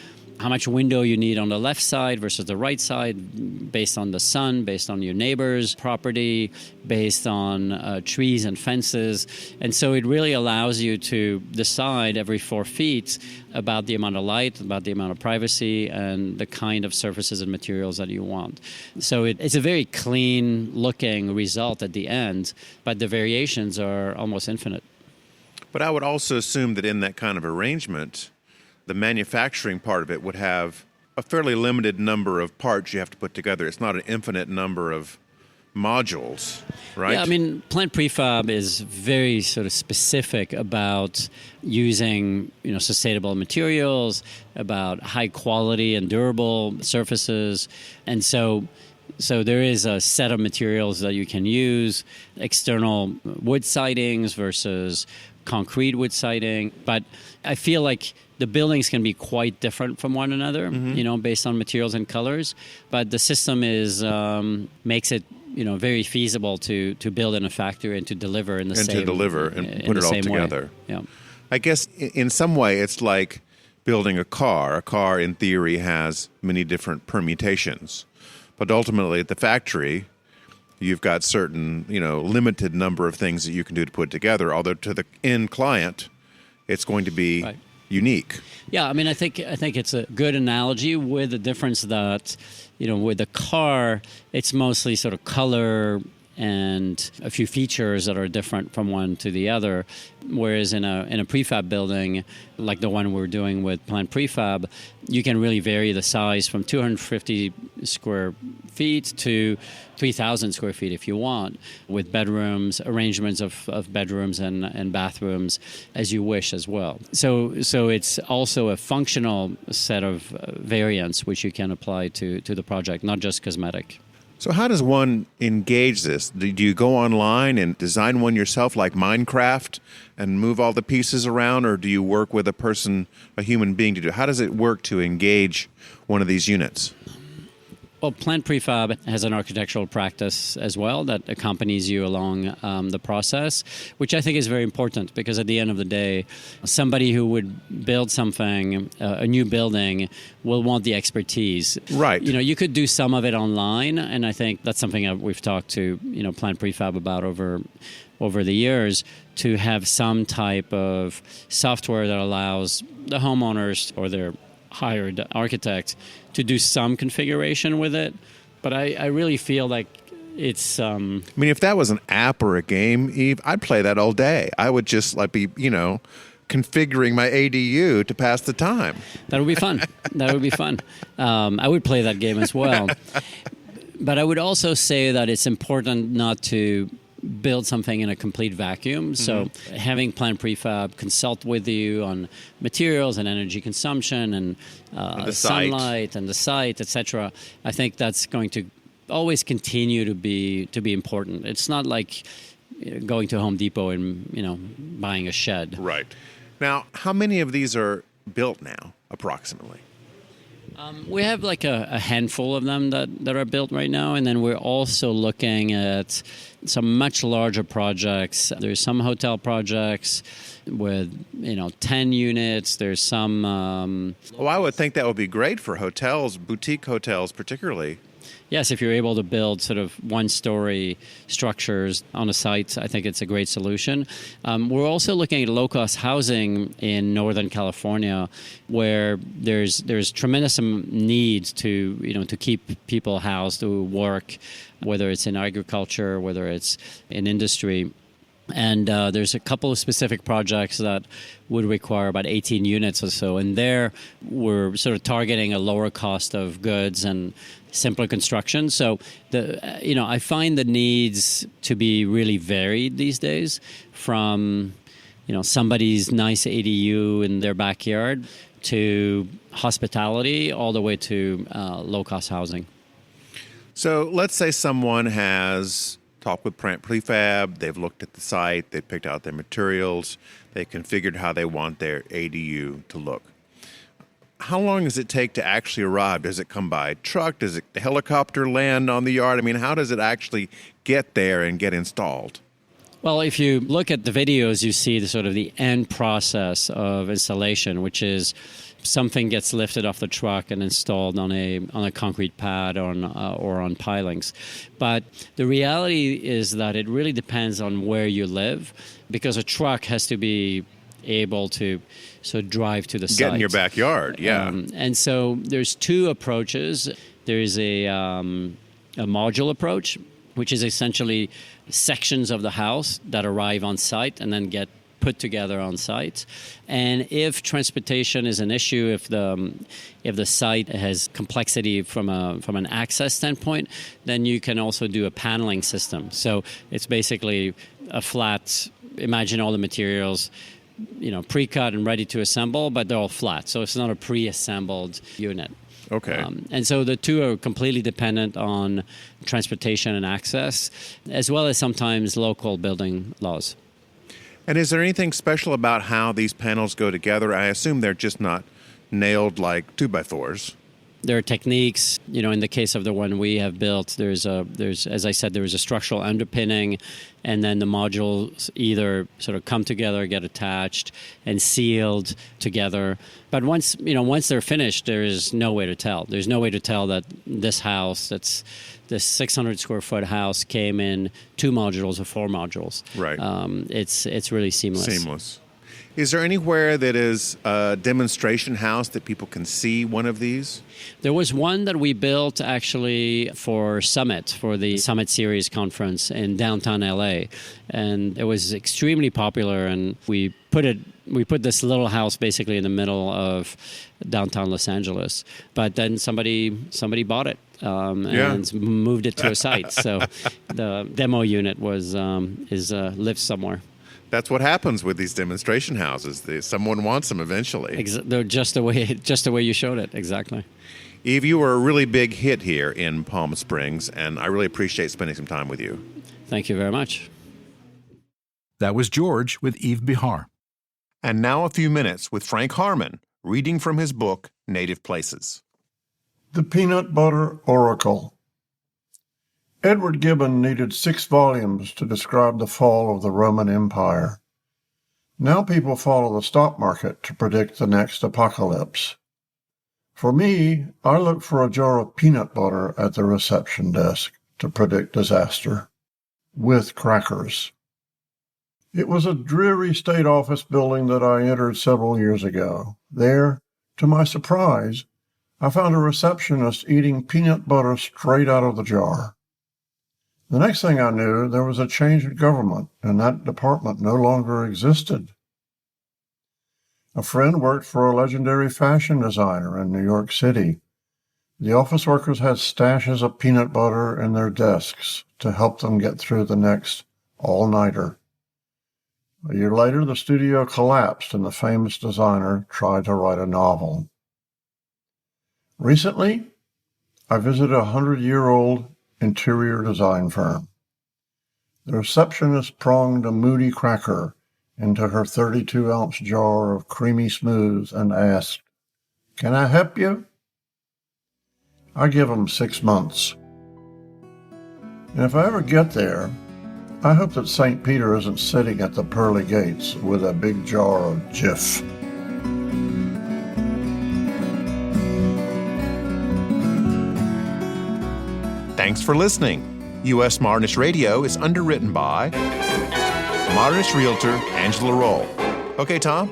how much window you need on the left side versus the right side, based on the sun, based on your neighbor's property, based on trees and fences. And so it really allows you to decide every 4 feet about the amount of light, about the amount of privacy, and the kind of surfaces and materials that you want. So it's a very clean looking result at the end, but the variations are almost infinite. But I would also assume that in that kind of arrangement, the manufacturing part of it would have a fairly limited number of parts you have to put together. It's not an infinite number of modules, right? Yeah, I mean, plant prefab is very sort of specific about using, sustainable materials, about high quality and durable surfaces. And so there is a set of materials that you can use, external wood sidings versus concrete wood siding. But I feel like the buildings can be quite different from one another, based on materials and colors. But the system makes it very feasible to build in a factory and to deliver in the same way. And to deliver and put it all together. Yeah. I guess in some way it's like building a car. A car, in theory, has many different permutations. But ultimately, at the factory, you've got certain, limited number of things that you can do to put it together. Although to the end client, it's going to be unique. Yeah, I mean, I think it's a good analogy, with the difference that, with the car, it's mostly sort of color and a few features that are different from one to the other. Whereas in a prefab building, like the one we're doing with Plant Prefab, you can really vary the size from 250 square feet to 3,000 square feet if you want, with bedrooms, arrangements of bedrooms and bathrooms as you wish as well. So it's also a functional set of variants which you can apply to the project, not just cosmetic. So how does one engage this? Do you go online and design one yourself like Minecraft and move all the pieces around, or do you work with a human being to do it? How does it work to engage one of these units? Well, Plant Prefab has an architectural practice as well that accompanies you along the process, which I think is very important, because at the end of the day, somebody who would build something, a new building, will want the expertise. Right. You could do some of it online, and I think that's something that we've talked to Plant Prefab about over the years, to have some type of software that allows the homeowners or their hired architect to do some configuration with it. But I really feel like it's... I mean, if that was an app or a game, Yves, I'd play that all day. I would just be, configuring my ADU to pass the time. That would be fun. I would play that game as well. But I would also say that it's important not to build something in a complete vacuum. So having Plant Prefab consult with you on materials and energy consumption and sunlight and the site, etc., I think that's going to always continue to be important. It's not like going to Home Depot and buying a shed. Right. Now, how many of these are built now, approximately? We have like a handful of them that are built right now, and then we're also looking at some much larger projects. There's some hotel projects with 10 units. There's some. I would think that would be great for hotels, boutique hotels particularly. Yes, if you're able to build sort of one-story structures on a site, I think it's a great solution. We're also looking at low-cost housing in Northern California, where there's tremendous need to keep people housed who work, whether it's in agriculture, whether it's in industry. And there's a couple of specific projects that would require about 18 units or so. And there we're sort of targeting a lower cost of goods and simpler construction. So I find the needs to be really varied these days, from somebody's nice ADU in their backyard to hospitality, all the way to low-cost housing. So let's say someone has talked with Plant Prefab, they've looked at the site, they've picked out their materials, they configured how they want their ADU to look. How long does it take to actually arrive? Does it come by truck? Does the helicopter land on the yard? I mean, how does it actually get there and get installed? Well, if you look at the videos, you see the end process of installation, which is something gets lifted off the truck and installed on a concrete pad or on pilings. But the reality is that it really depends on where you live, because a truck has to be able to drive to the site. Get in your backyard, yeah. And so there's two approaches. There's a module approach, which is essentially sections of the house that arrive on site and then get put together on site. And if transportation is an issue, if the site has complexity from an access standpoint, then you can also do a paneling system. So it's basically a flat, imagine all the materials, pre-cut and ready to assemble, but they're all flat. So it's not a pre-assembled unit. Okay. And so the two are completely dependent on transportation and access, as well as sometimes local building laws. And is there anything special about how these panels go together? I assume they're just not nailed like 2x4s. There are techniques, in the case of the one we have built, there's as I said, there is a structural underpinning, and then the modules either sort of come together, get attached, and sealed together. But once they're finished, there is no way to tell. There's no way to tell that this 600 square foot house came in 2 modules or 4 modules. Right. It's really seamless. Is there anywhere that is a demonstration house that people can see one of these? There was one that we built actually for the Summit Series conference in downtown LA. And it was extremely popular, and we put this little house basically in the middle of downtown Los Angeles. But then somebody bought it. And moved it to a site. So the demo unit lives somewhere. That's what happens with these demonstration houses. Someone wants them eventually. They're just the way you showed it. Exactly. Yves, you were a really big hit here in Palm Springs, and I really appreciate spending some time with you. Thank you very much. That was George with Yves Béhar. And now a few minutes with Frank Harmon, reading from his book, Native Places. The Peanut Butter Oracle. Edward Gibbon needed 6 volumes to describe the fall of the Roman Empire. Now people follow the stock market to predict the next apocalypse. For me, I look for a jar of peanut butter at the reception desk to predict disaster. With crackers. It was a dreary state office building that I entered several years ago. There, to my surprise, I found a receptionist eating peanut butter straight out of the jar. The next thing I knew, there was a change in government, and that department no longer existed. A friend worked for a legendary fashion designer in New York City. The office workers had stashes of peanut butter in their desks to help them get through the next all-nighter. A year later, the studio collapsed, and the famous designer tried to write a novel. Recently, I visited a 100-year-old interior design firm. The receptionist pronged a moody cracker into her 32-ounce jar of creamy smooth and asked, "Can I help you?" I give them 6 months. And if I ever get there, I hope that St. Peter isn't sitting at the pearly gates with a big jar of Jif. Thanks for listening. U.S. Modernist Radio is underwritten by Modernist Realtor Angela Roll. Okay, Tom?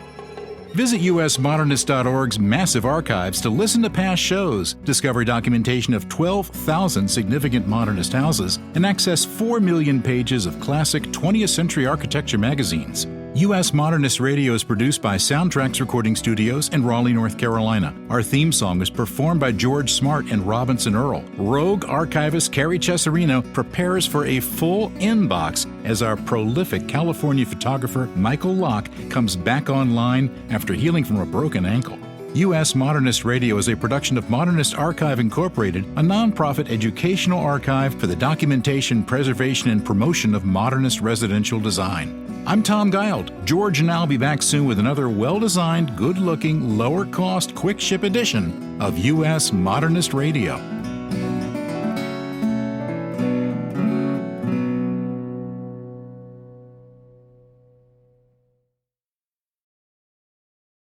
Visit usmodernist.org's massive archives to listen to past shows, discover documentation of 12,000 significant modernist houses, and access 4 million pages of classic 20th century architecture magazines. U.S. Modernist Radio is produced by Soundtracks Recording Studios in Raleigh, North Carolina. Our theme song is performed by George Smart and Robinson Earl. Rogue archivist Carrie Cesarino prepares for a full inbox as our prolific California photographer Michael Locke comes back online after healing from a broken ankle. U.S. Modernist Radio is a production of Modernist Archive Incorporated, a nonprofit educational archive for the documentation, preservation, and promotion of modernist residential design. I'm Tom Guild. George and I'll be back soon with another well-designed, good-looking, lower-cost, quick-ship edition of U.S. Modernist Radio.